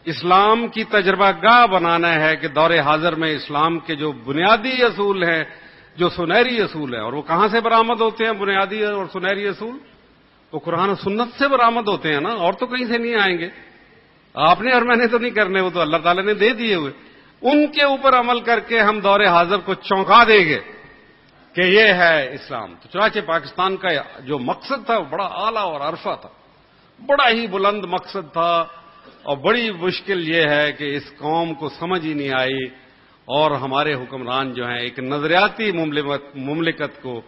اسلام کی تجربہ گاہ بنانا ہے کہ دور حاضر میں اسلام کے جو بنیادی اصول ہیں، جو سنہری اصول ہیں، اور وہ کہاں سے برآمد ہوتے ہیں بنیادی اور سنہری اصول؟ وہ قرآن و سنت سے برآمد ہوتے ہیں نا، اور تو کہیں سے نہیں آئیں گے۔ آپ نے اور میں نے تو نہیں کرنے، وہ تو اللہ تعالیٰ نے دے دیے ہوئے، ان کے اوپر عمل کر کے ہم دور حاضر کو چونکا دیں گے کہ یہ ہے اسلام۔ تو چنانچہ پاکستان کا جو مقصد تھا وہ بڑا اعلیٰ اور عرفہ تھا، بڑا ہی بلند مقصد تھا، اور بڑی مشکل یہ ہے کہ اس قوم کو سمجھ ہی نہیں آئی، اور ہمارے حکمران جو ہیں ایک نظریاتی مملکت کو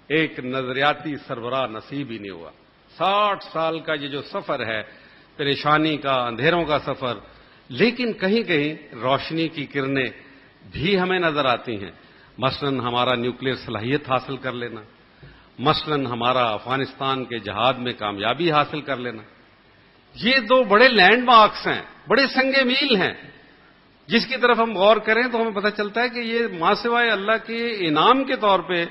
ایک نظریاتی سربراہ نصیب ہی نہیں ہوا۔ 60 سال کا یہ جو سفر ہے، پریشانی کا، اندھیروں کا سفر، لیکن کہیں کہیں روشنی کی کرنیں بھی ہمیں نظر آتی ہیں۔ مثلاً ہمارا نیوکلیئر صلاحیت حاصل کر لینا، مثلاً ہمارا افغانستان کے جہاد میں کامیابی حاصل کر لینا، یہ 2 بڑے لینڈ مارکس ہیں، بڑے سنگ میل ہیں، جس کی طرف ہم غور کریں تو ہمیں پتہ چلتا ہے کہ یہ ماں سوائے اللہ کے انعام کے طور پہ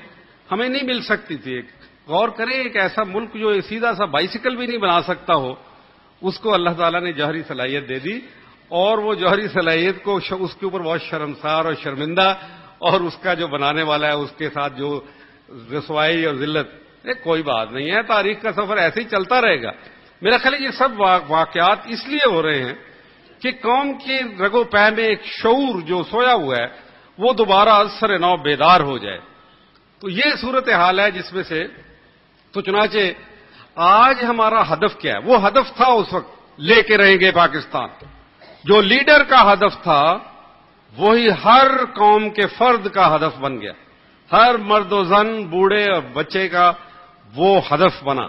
ہمیں نہیں مل سکتی تھی۔ غور کریں، ایک ایسا ملک جو سیدھا سا بائیسیکل بھی نہیں بنا سکتا ہو، اس کو اللہ تعالیٰ نے جوہری صلاحیت دے دی، اور وہ جوہری صلاحیت کو اس کے اوپر بہت شرمسار اور شرمندہ، اور اس کا جو بنانے والا ہے اس کے ساتھ جو رسوائی اور ذلت، کوئی بات نہیں ہے، تاریخ کا سفر ایسے ہی چلتا رہے گا۔ میرا خیال ہے یہ سب واقعات اس لیے ہو رہے ہیں کہ قوم کی رگو پہ میں ایک شعور جو سویا ہوا ہے وہ دوبارہ از سر نو بیدار ہو جائے۔ تو یہ صورتحال ہے جس میں سے تو چنانچہ آج ہمارا ہدف کیا ہے؟ وہ ہدف تھا اس وقت لے کے رہیں گے پاکستان، جو لیڈر کا ہدف تھا وہی ہر قوم کے فرد کا ہدف بن گیا، ہر مرد و زن، بوڑھے اور بچے کا وہ ہدف بنا۔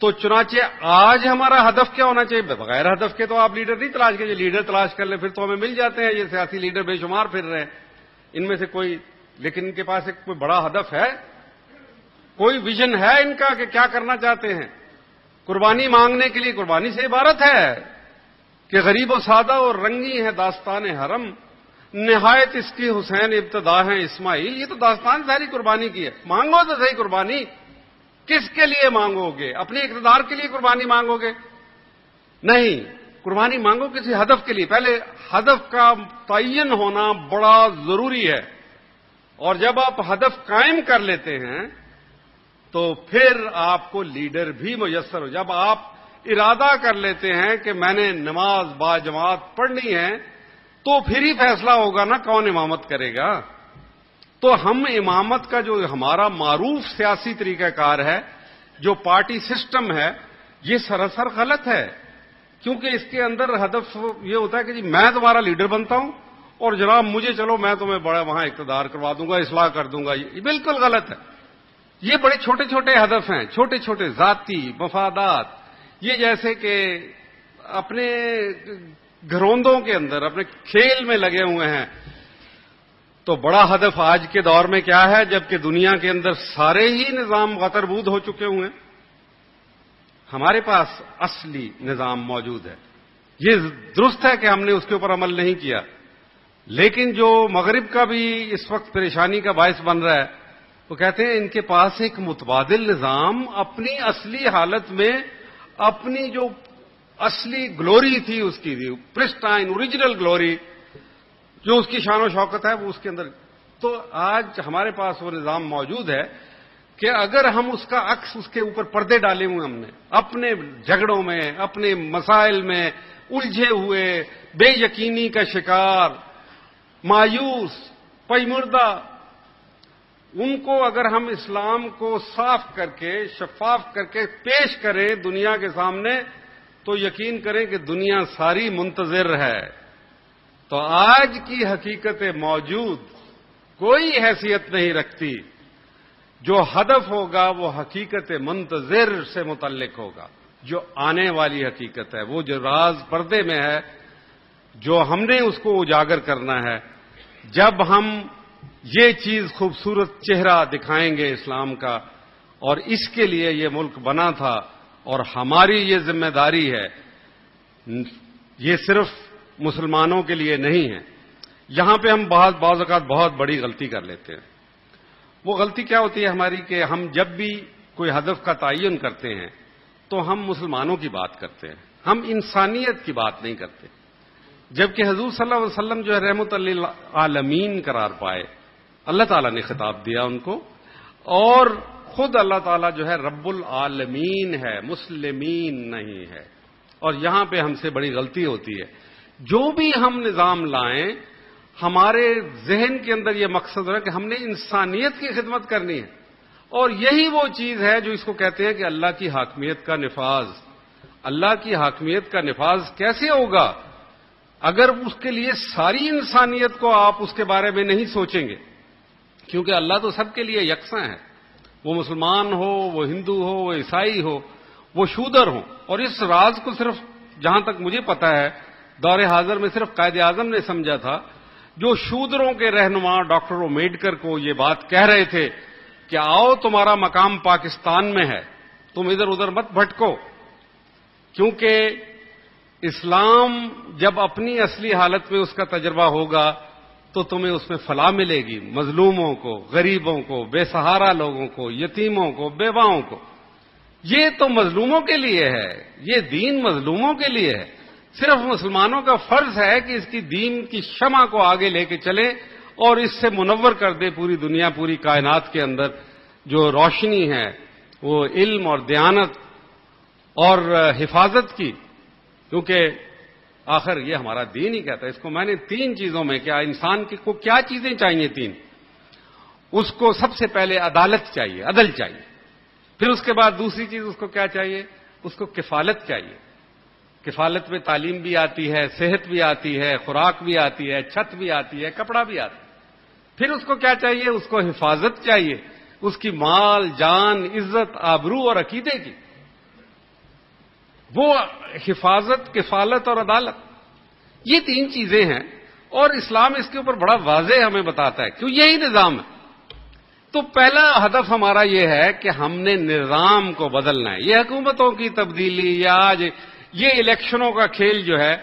تو چنانچہ آج ہمارا ہدف کیا ہونا چاہیے؟ بغیر ہدف کے تو آپ لیڈر نہیں تلاش کیجیے، لیڈر تلاش کر لیں پھر تو ہمیں مل جاتے ہیں، یہ سیاسی لیڈر بے شمار پھر رہے ہیں ان میں سے کوئی، لیکن ان کے پاس ایک کوئی بڑا ہدف ہے، کوئی ویژن ہے ان کا کہ کیا کرنا چاہتے ہیں؟ قربانی مانگنے کے لیے قربانی سے عبارت ہے کہ غریب و سادہ اور رنگی ہے داستان حرم، نہایت اس کی حسین ابتدا ہے اسماعیل۔ یہ تو داستان ساری قربانی کی ہے۔ مانگو تو صحیح قربانی، کس کے لیے مانگو گے؟ اپنے اقتدار کے لیے قربانی مانگو گے؟ نہیں، قربانی مانگو کسی ہدف کے لیے۔ پہلے ہدف کا تعین ہونا بڑا ضروری ہے، اور جب آپ ہدف قائم کر لیتے ہیں تو پھر آپ کو لیڈر بھی میسر ہو۔ جب آپ ارادہ کر لیتے ہیں کہ میں نے نماز با جماعت پڑھنی ہے تو پھر ہی فیصلہ ہوگا نا کون امامت کرے گا۔ تو ہم امامت کا جو ہمارا معروف سیاسی طریقہ کار ہے، جو پارٹی سسٹم ہے، یہ سراسر غلط ہے، کیونکہ اس کے اندر ہدف یہ ہوتا ہے کہ جی میں تمہارا لیڈر بنتا ہوں اور جناب مجھے چلو میں تمہیں بڑا وہاں اقتدار کروا دوں گا، اصلاح کر دوں گا۔ یہ بالکل غلط ہے۔ یہ بڑے چھوٹے چھوٹے ہدف ہیں، چھوٹے چھوٹے ذاتی مفادات، یہ جیسے کہ اپنے گھروندوں کے اندر اپنے کھیل میں لگے ہوئے ہیں۔ تو بڑا ہدف آج کے دور میں کیا ہے جبکہ دنیا کے اندر سارے ہی نظام غتربود ہو چکے ہوئے ہیں؟ ہمارے پاس اصلی نظام موجود ہے، یہ درست ہے کہ ہم نے اس کے اوپر عمل نہیں کیا، لیکن جو مغرب کا بھی اس وقت پریشانی کا باعث بن رہا ہے، وہ کہتے ہیں ان کے پاس ایک متبادل نظام اپنی اصلی حالت میں اپنی جو اصلی گلوری تھی اس کی پرسٹائن اوریجنل گلوری جو اس کی شان و شوکت ہے وہ اس کے اندر۔ تو آج ہمارے پاس وہ نظام موجود ہے کہ اگر ہم اس کا عکس اس کے اوپر پردے ڈالے ہوئے ہم نے اپنے جھگڑوں میں اپنے مسائل میں الجھے ہوئے بے یقینی کا شکار مایوس پیمردہ، ان کو اگر ہم اسلام کو صاف کر کے شفاف کر کے پیش کریں دنیا کے سامنے تو یقین کریں کہ دنیا ساری منتظر ہے۔ تو آج کی حقیقت موجود کوئی حیثیت نہیں رکھتی، جو ہدف ہوگا وہ حقیقت منتظر سے متعلق ہوگا، جو آنے والی حقیقت ہے، وہ جو راز پردے میں ہے، جو ہم نے اس کو اجاگر کرنا ہے۔ جب ہم یہ چیز خوبصورت چہرہ دکھائیں گے اسلام کا، اور اس کے لیے یہ ملک بنا تھا اور ہماری یہ ذمہ داری ہے، یہ صرف مسلمانوں کے لیے نہیں ہے۔ یہاں پہ ہم بعض اوقات بہت بڑی غلطی کر لیتے ہیں۔ وہ غلطی کیا ہوتی ہے ہماری کہ ہم جب بھی کوئی ہدف کا تعین کرتے ہیں تو ہم مسلمانوں کی بات کرتے ہیں، ہم انسانیت کی بات نہیں کرتے، جبکہ حضور صلی اللہ علیہ وسلم جو ہے رحمت للعالمین قرار پائے، اللہ تعالیٰ نے خطاب دیا ان کو، اور خود اللہ تعالیٰ جو ہے رب العالمین ہے، مسلمین نہیں ہے۔ اور یہاں پہ ہم سے بڑی غلطی ہوتی ہے، جو بھی ہم نظام لائیں ہمارے ذہن کے اندر یہ مقصد ہے کہ ہم نے انسانیت کی خدمت کرنی ہے، اور یہی وہ چیز ہے جو اس کو کہتے ہیں کہ اللہ کی حاکمیت کا نفاذ۔ اللہ کی حاکمیت کا نفاذ کیسے ہوگا اگر اس کے لیے ساری انسانیت کو آپ اس کے بارے میں نہیں سوچیں گے؟ کیونکہ اللہ تو سب کے لیے یکساں ہے، وہ مسلمان ہو، وہ ہندو ہو، وہ عیسائی ہو، وہ شودر ہو۔ اور اس راز کو صرف جہاں تک مجھے پتا ہے دور حاضر میں صرف قائد اعظم نے سمجھا تھا، جو شودروں کے رہنما ڈاکٹر امبیڈکر کو یہ بات کہہ رہے تھے کہ آؤ تمہارا مقام پاکستان میں ہے، تم ادھر ادھر مت بھٹکو، کیونکہ اسلام جب اپنی اصلی حالت میں اس کا تجربہ ہوگا تو تمہیں اس میں فلاح ملے گی، مظلوموں کو، غریبوں کو، بے سہارا لوگوں کو، یتیموں کو، بیواؤں کو۔ یہ تو مظلوموں کے لیے ہے، یہ دین مظلوموں کے لیے ہے. صرف مسلمانوں کا فرض ہے کہ اس کی دین کی شمع کو آگے لے کے چلے اور اس سے منور کر دے پوری دنیا، پوری کائنات کے اندر جو روشنی ہے وہ علم اور دیانت اور حفاظت کی. کیونکہ آخر یہ ہمارا دین ہی کہتا ہے. اس کو میں نے 3 چیزوں میں، کیا انسان کو کیا چیزیں چاہیے 3؟ اس کو سب سے پہلے عدالت چاہیے، عدل چاہیے. پھر اس کے بعد دوسری چیز اس کو کیا چاہیے؟ اس کو کفالت چاہیے. کفالت میں تعلیم بھی آتی ہے، صحت بھی آتی ہے، خوراک بھی آتی ہے، چھت بھی آتی ہے، کپڑا بھی آتا ہے. پھر اس کو کیا چاہیے؟ اس کو حفاظت چاہیے، اس کی مال، جان، عزت، آبرو اور عقیدے کی. وہ حفاظت، کفالت اور عدالت، یہ 3 چیزیں ہیں، اور اسلام اس کے اوپر بڑا واضح ہمیں بتاتا ہے کیوں یہی نظام ہے. تو پہلا ہدف ہمارا یہ ہے کہ ہم نے نظام کو بدلنا ہے. یہ حکومتوں کی تبدیلی یا آج یہ الیکشنوں کا کھیل جو ہے،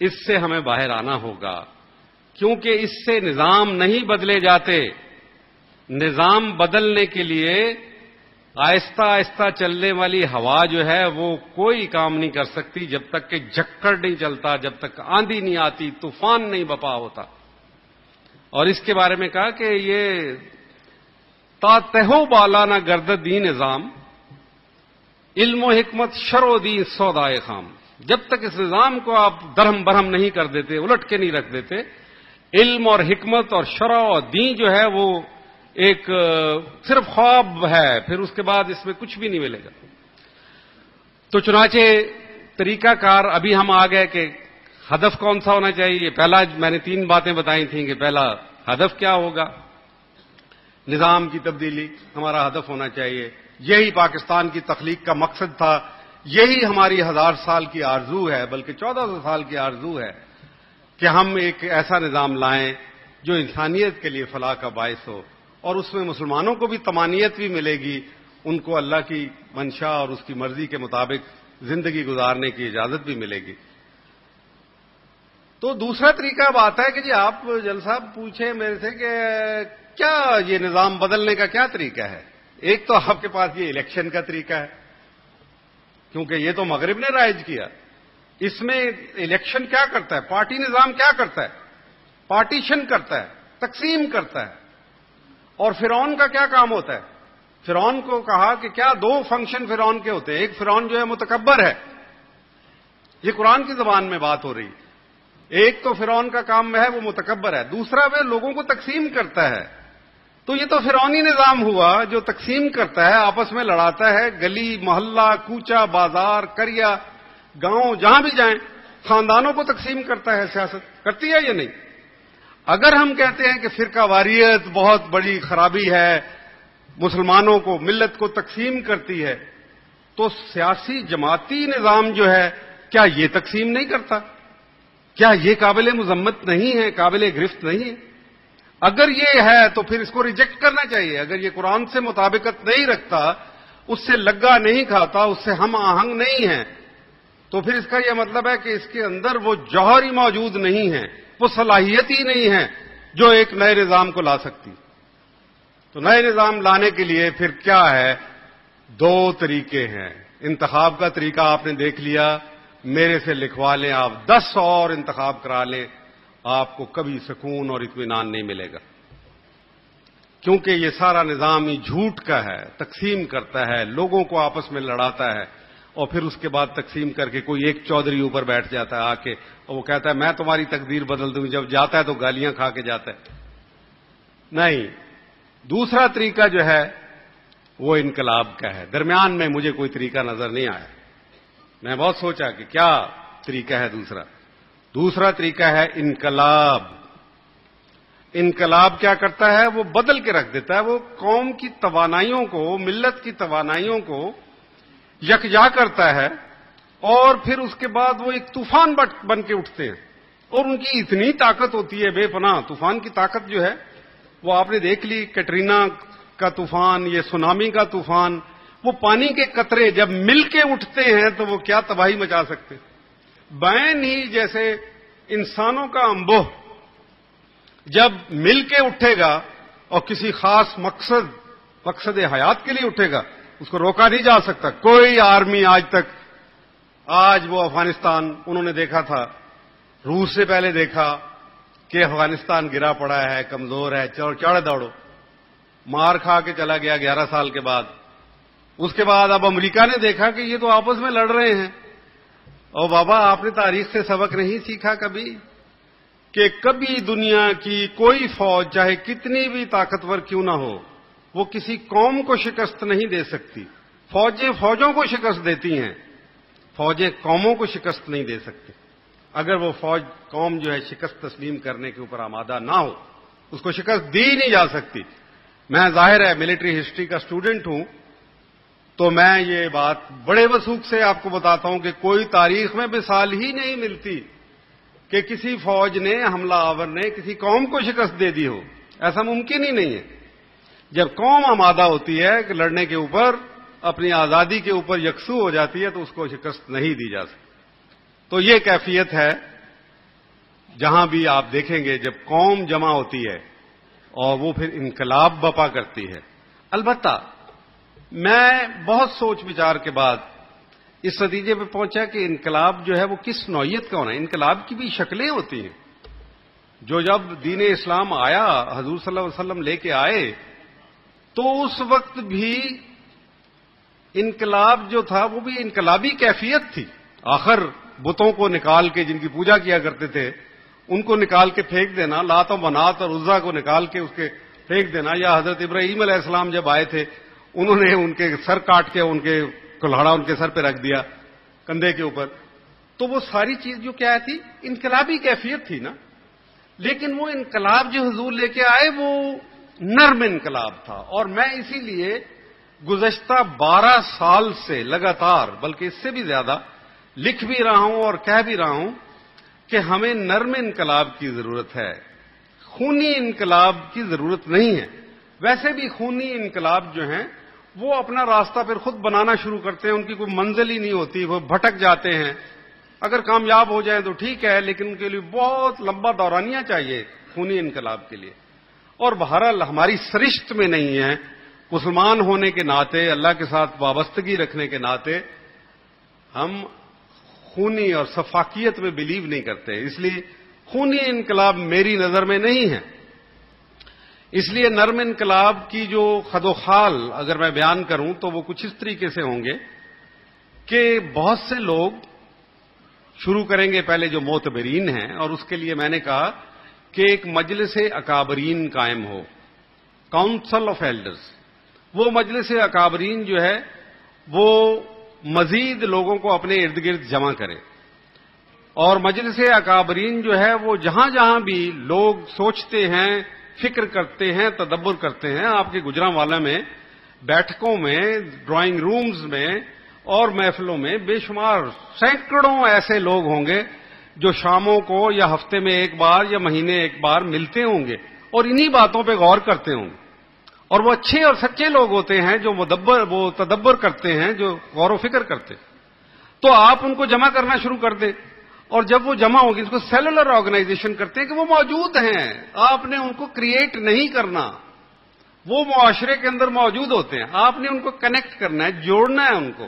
اس سے ہمیں باہر آنا ہوگا، کیونکہ اس سے نظام نہیں بدلے جاتے. نظام بدلنے کے لیے آہستہ آہستہ چلنے والی ہوا جو ہے وہ کوئی کام نہیں کر سکتی جب تک کہ جھکڑ نہیں چلتا، جب تک آندھی نہیں آتی، طوفان نہیں بپا ہوتا. اور اس کے بارے میں کہا کہ یہ تا تہو بالا نہ گردد دی نظام، علم و حکمت شر و دی سودائے خام. جب تک اس نظام کو آپ درہم برہم نہیں کر دیتے، الٹ کے نہیں رکھ دیتے، علم اور حکمت اور شرع اور دین جو ہے وہ ایک صرف خواب ہے، پھر اس کے بعد اس میں کچھ بھی نہیں ملے گا. تو چنانچہ طریقہ کار ابھی ہم آ گئے کہ ہدف کون سا ہونا چاہیے. پہلا میں نے 3 باتیں بتائی تھیں کہ پہلا ہدف کیا ہوگا، نظام کی تبدیلی ہمارا ہدف ہونا چاہیے. یہی پاکستان کی تخلیق کا مقصد تھا، یہی ہماری 1000 سال کی آرزو ہے، بلکہ 1400 سال کی آرزو ہے کہ ہم ایک ایسا نظام لائیں جو انسانیت کے لیے فلاح کا باعث ہو، اور اس میں مسلمانوں کو بھی طمانینت بھی ملے گی، ان کو اللہ کی منشا اور اس کی مرضی کے مطابق زندگی گزارنے کی اجازت بھی ملے گی. تو دوسرا طریقہ اب آتا ہے کہ جی آپ جل صاحب پوچھیں میرے سے کہ کیا یہ نظام بدلنے کا کیا طریقہ ہے. ایک تو آپ کے پاس یہ الیکشن کا طریقہ ہے، کیونکہ یہ تو مغرب نے رائج کیا. اس میں الیکشن کیا کرتا ہے، پارٹی نظام کیا کرتا ہے، پارٹیشن کرتا ہے، تقسیم کرتا ہے. اور فرعون کا کیا کام ہوتا ہے؟ فرعون کو کہا کہ کیا 2 فنکشن فرعون کے ہوتے ہیں. ایک فرعون جو ہے متکبر ہے، یہ قرآن کی زبان میں بات ہو رہی. ایک تو فرعون کا کام ہے وہ متکبر ہے، دوسرا وہ لوگوں کو تقسیم کرتا ہے. تو یہ تو فرعونی نظام ہوا جو تقسیم کرتا ہے، آپس میں لڑاتا ہے. گلی محلہ کوچہ بازار کریا گاؤں جہاں بھی جائیں خاندانوں کو تقسیم کرتا ہے. سیاست کرتی ہے یا نہیں؟ اگر ہم کہتے ہیں کہ فرقہ واریت بہت بڑی خرابی ہے، مسلمانوں کو ملت کو تقسیم کرتی ہے، تو سیاسی جماعتی نظام جو ہے کیا یہ تقسیم نہیں کرتا؟ کیا یہ قابل مذمت نہیں ہے، قابل گرفت نہیں ہے؟ اگر یہ ہے تو پھر اس کو ریجیکٹ کرنا چاہیے. اگر یہ قرآن سے مطابقت نہیں رکھتا، اس سے لگا نہیں کھاتا، اس سے ہم آہنگ نہیں ہے، تو پھر اس کا یہ مطلب ہے کہ اس کے اندر وہ جوہر ہی موجود نہیں ہے، وہ صلاحیت ہی نہیں ہے جو ایک نئے نظام کو لا سکتی. تو نئے نظام لانے کے لیے پھر کیا ہے؟ 2 طریقے ہیں. انتخاب کا طریقہ آپ نے دیکھ لیا، میرے سے لکھوا لیں آپ، 10 اور انتخاب کرا لیں، آپ کو کبھی سکون اور اطمینان نہیں ملے گا. کیونکہ یہ سارا نظام ہی جھوٹ کا ہے، تقسیم کرتا ہے، لوگوں کو آپس میں لڑاتا ہے، اور پھر اس کے بعد تقسیم کر کے کوئی ایک چودھری اوپر بیٹھ جاتا ہے آ کے، اور وہ کہتا ہے میں تمہاری تقدیر بدل دوں. جب جاتا ہے تو گالیاں کھا کے جاتا ہے. نہیں، دوسرا طریقہ جو ہے وہ انقلاب کا ہے. درمیان میں مجھے کوئی طریقہ نظر نہیں آیا. میں بہت سوچا کہ کیا طریقہ ہے دوسرا طریقہ ہے انقلاب. انقلاب کیا کرتا ہے؟ وہ بدل کے رکھ دیتا ہے. وہ قوم کی توانائیوں کو، ملت کی توانائیوں کو یکجا کرتا ہے، اور پھر اس کے بعد وہ ایک طوفان بن کے اٹھتے ہیں. اور ان کی اتنی طاقت ہوتی ہے بے پناہ. طوفان کی طاقت جو ہے وہ آپ نے دیکھ لی، کیٹرینا کا طوفان، یہ سونامی کا طوفان. وہ پانی کے قطرے جب مل کے اٹھتے ہیں تو وہ کیا تباہی مچا سکتے. بین ہی جیسے انسانوں کا انبوہ جب مل کے اٹھے گا اور کسی خاص مقصد حیات کے لیے اٹھے گا اس کو روکا نہیں جا سکتا. کوئی آرمی آج وہ افغانستان انہوں نے دیکھا تھا، روس سے پہلے دیکھا کہ افغانستان گرا پڑا ہے، کمزور ہے، چڑھ دوڑو، مار کھا کے چلا گیا 11 سال کے بعد. اس کے بعد اب امریکہ نے دیکھا کہ یہ تو آپس میں لڑ رہے ہیں. اور بابا آپ نے تاریخ سے سبق نہیں سیکھا کبھی کہ کبھی دنیا کی کوئی فوج چاہے کتنی بھی طاقتور کیوں نہ ہو وہ کسی قوم کو شکست نہیں دے سکتی. فوجیں فوجوں کو شکست دیتی ہیں، فوجیں قوموں کو شکست نہیں دے سکتی. اگر وہ قوم جو ہے شکست تسلیم کرنے کے اوپر آمادہ نہ ہو اس کو شکست دی نہیں جا سکتی. میں ظاہر ہے ملٹری ہسٹری کا اسٹوڈنٹ ہوں تو میں یہ بات بڑے وثوق سے آپ کو بتاتا ہوں کہ کوئی تاریخ میں مثال ہی نہیں ملتی کہ کسی فوج نے، حملہ آور نے کسی قوم کو شکست دے دی ہو. ایسا ممکن ہی نہیں ہے. جب قوم آمادہ ہوتی ہے کہ لڑنے کے اوپر، اپنی آزادی کے اوپر یکسو ہو جاتی ہے تو اس کو شکست نہیں دی جا سکتی. تو یہ کیفیت ہے جہاں بھی آپ دیکھیں گے جب قوم جمع ہوتی ہے اور وہ پھر انقلاب بپا کرتی ہے. البتہ میں بہت سوچ بچار کے بعد اس نتیجے پہ پہنچا کہ انقلاب جو ہے وہ کس نوعیت کا ہونا ہے. انقلاب کی بھی شکلیں ہوتی ہیں. جو جب دین اسلام آیا، حضور صلی اللہ علیہ وسلم لے کے آئے تو اس وقت بھی انقلاب جو تھا وہ بھی انقلابی کیفیت تھی. آخر بتوں کو نکال کے، جن کی پوجا کیا کرتے تھے ان کو نکال کے پھینک دینا، لات و منات اور عزا کو نکال کے اس کے پھینک دینا. یا حضرت ابراہیم علیہ السلام جب آئے تھے انہوں نے ان کے سر کاٹ کے ان کے کلہاڑا ان کے سر پہ رکھ دیا کندھے کے اوپر. تو وہ ساری چیز جو کیا تھی، انقلابی کیفیت تھی نا. لیکن وہ انقلاب جو حضور لے کے آئے وہ نرم انقلاب تھا. اور میں اسی لیے گزشتہ 12 سال سے لگاتار، بلکہ اس سے بھی زیادہ لکھ بھی رہا ہوں اور کہہ بھی رہا ہوں کہ ہمیں نرم انقلاب کی ضرورت ہے، خونی انقلاب کی ضرورت نہیں ہے. ویسے بھی خونی انقلاب جو ہیں وہ اپنا راستہ پھر خود بنانا شروع کرتے ہیں، ان کی کوئی منزل ہی نہیں ہوتی، وہ بھٹک جاتے ہیں. اگر کامیاب ہو جائیں تو ٹھیک ہے، لیکن ان کے لیے بہت لمبا دورانیہ چاہیے خونی انقلاب کے لیے. اور بہرحال ہماری سرشت میں نہیں ہے. مسلمان ہونے کے ناطے، اللہ کے ساتھ وابستگی رکھنے کے ناطے ہم خونی اور سفاکیت میں بلیو نہیں کرتے. اس لیے خونی انقلاب میری نظر میں نہیں ہے. اس لیے نرم انقلاب کی جو خد و خال اگر میں بیان کروں تو وہ کچھ اس طریقے سے ہوں گے کہ بہت سے لوگ شروع کریں گے پہلے جو معتبرین ہیں، اور اس کے لیے میں نے کہا کہ ایک مجلس اکابرین قائم ہو، کاؤنسل آف ایلڈرز. وہ مجلس اکابرین جو ہے وہ مزید لوگوں کو اپنے ارد گرد جمع کرے. اور مجلس اکابرین جو ہے وہ جہاں جہاں بھی لوگ سوچتے ہیں، فکر کرتے ہیں، تدبر کرتے ہیں. آپ کے گجرانوالہ میں بیٹھکوں میں، ڈرائنگ رومز میں اور محفلوں میں بے شمار سینکڑوں ایسے لوگ ہوں گے جو شاموں کو یا ہفتے میں ایک بار یا مہینے ایک بار ملتے ہوں گے اور انہی باتوں پہ غور کرتے ہوں گے. اور وہ اچھے اور سچے لوگ ہوتے ہیں جو وہ تدبر کرتے ہیں، جو غور و فکر کرتے. تو آپ ان کو جمع کرنا شروع کر دیں. اور جب وہ جمع ہوگی، اس کو سیلولر آرگنائزیشن کرتے ہیں کہ وہ موجود ہیں، آپ نے ان کو کریٹ نہیں کرنا، وہ معاشرے کے اندر موجود ہوتے ہیں، آپ نے ان کو کنیکٹ کرنا ہے، جوڑنا ہے ان کو.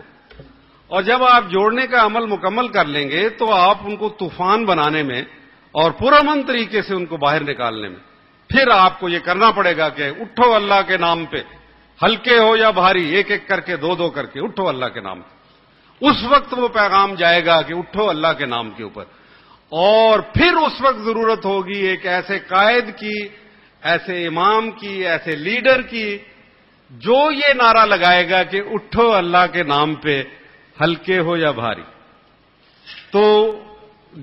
اور جب آپ جوڑنے کا عمل مکمل کر لیں گے تو آپ ان کو طوفان بنانے میں اور پرامن طریقے سے ان کو باہر نکالنے میں پھر آپ کو یہ کرنا پڑے گا کہ اٹھو اللہ کے نام پہ، ہلکے ہو یا بھاری، ایک ایک کر کے، دو دو کر کے اٹھو اللہ کے نام پہ. اس وقت وہ پیغام جائے گا کہ اٹھو اللہ کے نام کے اوپر. اور پھر اس وقت ضرورت ہوگی ایک ایسے قائد کی، ایسے امام کی، ایسے لیڈر کی جو یہ نعرہ لگائے گا کہ اٹھو اللہ کے نام پہ، ہلکے ہو یا بھاری. تو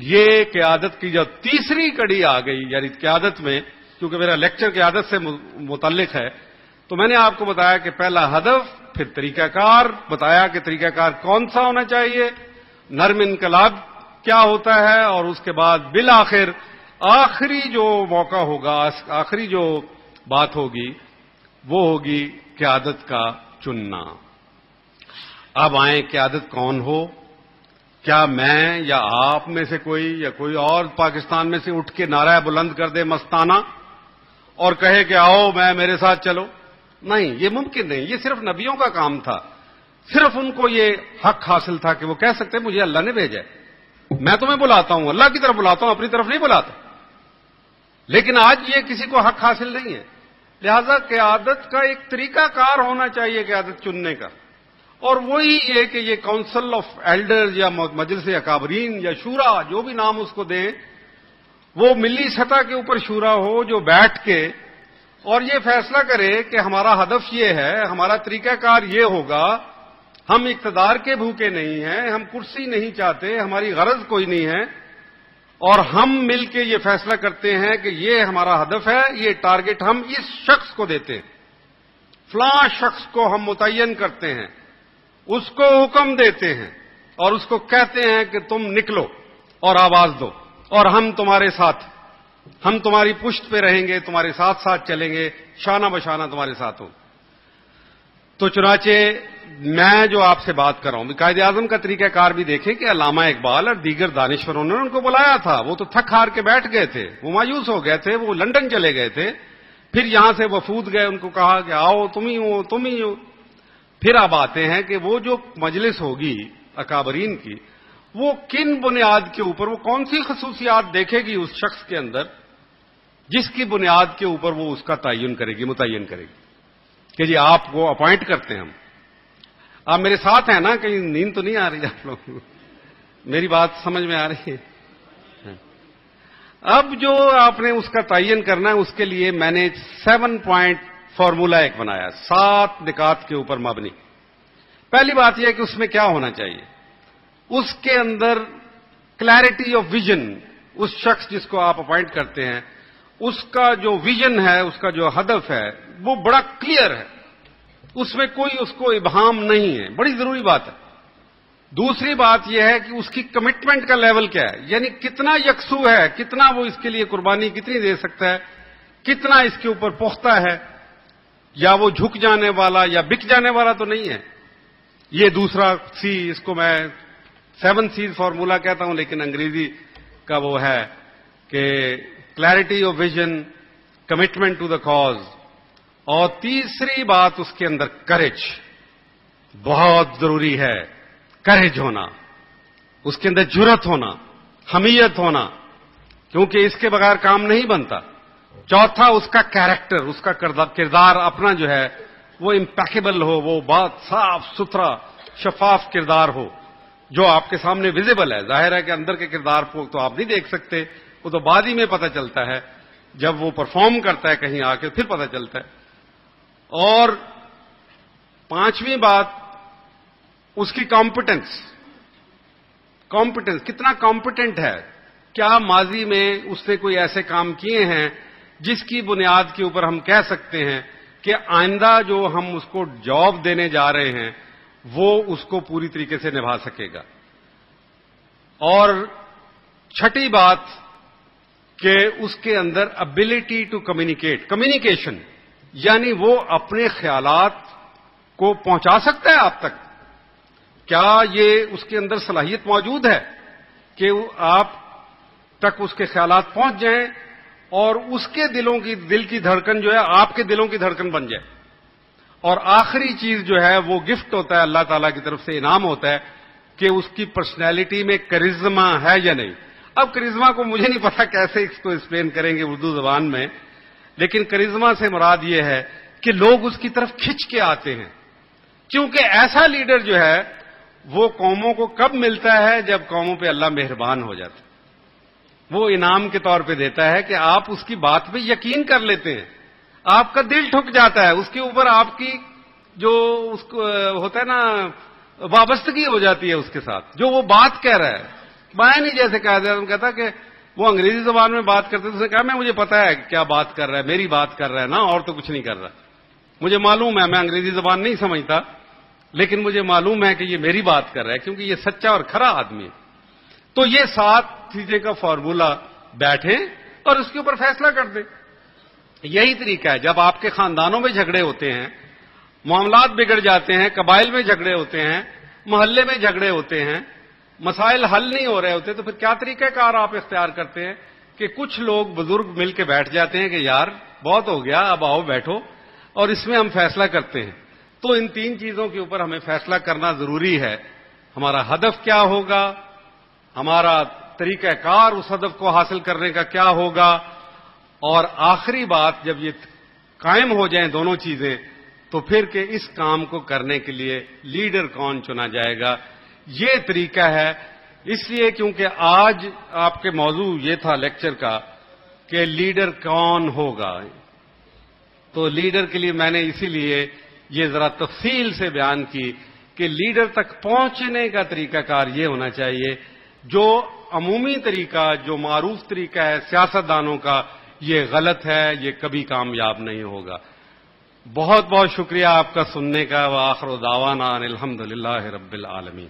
یہ قیادت کی جو تیسری کڑی آ گئی، یعنی قیادت میں، کیونکہ میرا لیکچر قیادت سے متعلق ہے تو میں نے آپ کو بتایا کہ پہلا ہدف، پھر طریقہ کار بتایا کہ طریقہ کار کون سا ہونا چاہیے، نرم انقلاب کیا ہوتا ہے، اور اس کے بعد بالآخر آخری جو موقع ہوگا، آخری جو بات ہوگی وہ ہوگی قیادت کا چننا. اب آئیں قیادت کون ہو؟ کیا میں یا آپ میں سے کوئی یا کوئی اور پاکستان میں سے اٹھ کے نعرہ بلند کر دے مستانہ اور کہے کہ آؤ میں میرے ساتھ چلو؟ نہیں، یہ ممکن نہیں. یہ صرف نبیوں کا کام تھا. صرف ان کو یہ حق حاصل تھا کہ وہ کہہ سکتے ہیں مجھے اللہ نے بھیجا ہے، میں تمہیں بلاتا ہوں، اللہ کی طرف بلاتا ہوں، اپنی طرف نہیں بلاتا. لیکن آج یہ کسی کو حق حاصل نہیں ہے. لہذا قیادت کا ایک طریقہ کار ہونا چاہیے قیادت چننے کا، اور وہی یہ کہ یہ کونسل آف ایلڈرز یا مجلس اکابرین یا شورا جو بھی نام اس کو دیں، وہ ملی سطح کے اوپر شورا ہو جو بیٹھ کے اور یہ فیصلہ کرے کہ ہمارا ہدف یہ ہے، ہمارا طریقہ کار یہ ہوگا، ہم اقتدار کے بھوکے نہیں ہیں، ہم کرسی نہیں چاہتے، ہماری غرض کوئی نہیں ہے، اور ہم مل کے یہ فیصلہ کرتے ہیں کہ یہ ہمارا ہدف ہے، یہ ٹارگٹ ہم اس شخص کو دیتے ہیں، فلاں شخص کو ہم متعین کرتے ہیں، اس کو حکم دیتے ہیں اور اس کو کہتے ہیں کہ تم نکلو اور آواز دو اور ہم تمہارے ساتھ، ہم تمہاری پشت پہ رہیں گے، تمہارے ساتھ ساتھ چلیں گے، شانہ بشانہ تمہارے ساتھ ہوں. تو چنانچہ میں جو آپ سے بات کر رہا ہوں، قائد اعظم کا طریقہ کار بھی دیکھیں کہ علامہ اقبال اور دیگر دانشوروں نے ان کو بلایا تھا، وہ تو تھک ہار کے بیٹھ گئے تھے، وہ مایوس ہو گئے تھے، وہ لندن چلے گئے تھے، پھر یہاں سے وفود گئے، ان کو کہا کہ آؤ تم ہی ہو تم ہی ہو. پھر اب آتے ہیں کہ وہ جو مجلس ہوگی اکابرین کی، وہ کن بنیاد کے اوپر، وہ کون سی خصوصیات دیکھے گی اس شخص کے اندر جس کی بنیاد کے اوپر وہ اس کا تعین کرے گی، متعین کرے گی کہ جی آپ کو اپوائنٹ کرتے ہیں ہم. آپ میرے ساتھ ہیں نا؟ کہیں نیند تو نہیں آ رہی آپ لوگ؟ میری بات سمجھ میں آ رہی ہے؟ اب جو آپ نے اس کا تعین کرنا ہے، اس کے لیے میں نے 7 پوائنٹ فارمولا ایک بنایا، 7 نکات کے اوپر مبنی. پہلی بات یہ ہے کہ اس میں کیا ہونا چاہیے، اس کے اندر کلیئرٹی آف ویژن. اس شخص جس کو آپ اپوائنٹ کرتے ہیں، اس کا جو ویژن ہے، اس کا جو ہدف ہے، وہ بڑا کلیئر ہے، اس میں کوئی اس کو ابہام نہیں ہے، بڑی ضروری بات ہے. دوسری بات یہ ہے کہ اس کی کمٹمنٹ کا لیول کیا ہے، یعنی کتنا یکسو ہے، کتنا وہ اس کے لیے قربانی کتنی دے سکتا ہے، کتنا اس کے اوپر پختہ ہے، یا وہ جھک جانے والا یا بک جانے والا تو نہیں ہے. یہ دوسرا سی، اس کو میں 7 سیز فارمولا کہتا ہوں، لیکن انگریزی کا وہ ہے کہ clarity of vision, commitment to the cause, اور تیسری بات اس کے اندر کریج بہت ضروری ہے. کریج ہونا، اس کے اندر جرأت ہونا، حمیت ہونا، کیونکہ اس کے بغیر کام نہیں بنتا. چوتھا اس کا کیریکٹر، اس کا کردار اپنا جو ہے وہ امپیکیبل ہو، وہ بات صاف ستھرا شفاف کردار ہو جو آپ کے سامنے ویزیبل ہے. ظاہر ہے کہ اندر کے کردار کو تو آپ نہیں دیکھ سکتے، وہ تو بعد ہی میں پتہ چلتا ہے، جب وہ پرفارم کرتا ہے کہیں آ کے پھر پتہ چلتا ہے. اور پانچویں بات اس کی کمپٹنس، کتنا کمپٹنٹ ہے، کیا ماضی میں اس نے کوئی ایسے کام کیے ہیں جس کی بنیاد کے اوپر ہم کہہ سکتے ہیں کہ آئندہ جو ہم اس کو جاب دینے جا رہے ہیں وہ اس کو پوری طریقے سے نبھا سکے گا. اور چھٹی بات کہ اس کے اندر ابیلٹی ٹو کمیونیکیشن، یعنی وہ اپنے خیالات کو پہنچا سکتا ہے آپ تک. کیا یہ اس کے اندر صلاحیت موجود ہے کہ آپ تک اس کے خیالات پہنچ جائیں اور اس کے دل کی دھڑکن جو ہے آپ کے دلوں کی دھڑکن بن جائے. اور آخری چیز جو ہے وہ گفٹ ہوتا ہے، اللہ تعالیٰ کی طرف سے انعام ہوتا ہے کہ اس کی پرسنالٹی میں کرزما ہے یا نہیں. اب کرزما کو مجھے نہیں پتا کیسے اس کو ایکسپلین کریں گے اردو زبان میں، لیکن کرزما سے مراد یہ ہے کہ لوگ اس کی طرف کھنچ کے آتے ہیں. کیونکہ ایسا لیڈر جو ہے وہ قوموں کو کب ملتا ہے؟ جب قوموں پہ اللہ مہربان ہو جاتا ہے. وہ انعام کے طور پہ دیتا ہے کہ آپ اس کی بات پہ یقین کر لیتے ہیں، آپ کا دل ٹھک جاتا ہے، اس کے اوپر آپ کی جو اس کو ہوتا ہے نا وابستگی ہو جاتی ہے اس کے ساتھ جو وہ بات کہہ رہا ہے. میں نہیں جیسے کہتا کہ وہ انگریزی زبان میں بات کرتے تھے، اس نے کہا میں مجھے پتا ہے کیا بات کر رہا ہے، میری بات کر رہا ہے نا، اور تو کچھ نہیں کر رہا. مجھے معلوم ہے، میں انگریزی زبان نہیں سمجھتا، لیکن مجھے معلوم ہے کہ یہ میری بات کر رہا ہے کیونکہ یہ سچا اور کھرا آدمی ہے. تو یہ 7 چیزیں کا فارمولا بیٹھیں اور اس کے اوپر فیصلہ کر دیں. یہی طریقہ ہے جب آپ کے خاندانوں میں جھگڑے ہوتے ہیں، معاملات بگڑ جاتے ہیں، قبائل میں جھگڑے ہوتے ہیں، محلے میں جھگڑے ہوتے ہیں، مسائل حل نہیں ہو رہے ہوتے، تو پھر کیا طریقہ کار آپ اختیار کرتے ہیں کہ کچھ لوگ بزرگ مل کے بیٹھ جاتے ہیں کہ یار بہت ہو گیا، اب آؤ بیٹھو اور اس میں ہم فیصلہ کرتے ہیں. تو ان تین چیزوں کے اوپر ہمیں فیصلہ کرنا ضروری ہے. ہمارا ہدف کیا ہوگا، ہمارا طریقہ کار اس ہدف کو حاصل کرنے کا کیا ہوگا، اور آخری بات جب یہ قائم ہو جائیں دونوں چیزیں تو پھر کہ اس کام کو کرنے کے لیے لیڈر کون چنا جائے گا. یہ طریقہ ہے. اس لیے کیونکہ آج آپ کے موضوع یہ تھا لیکچر کا کہ لیڈر کون ہوگا، تو لیڈر کے لیے میں نے اسی لیے یہ ذرا تفصیل سے بیان کی کہ لیڈر تک پہنچنے کا طریقہ کار یہ ہونا چاہیے. جو عمومی طریقہ، جو معروف طریقہ ہے سیاستدانوں کا، یہ غلط ہے، یہ کبھی کامیاب نہیں ہوگا. بہت بہت شکریہ آپ کا سننے کا. وآخر دعوانا ان الحمد للہ رب العالمین.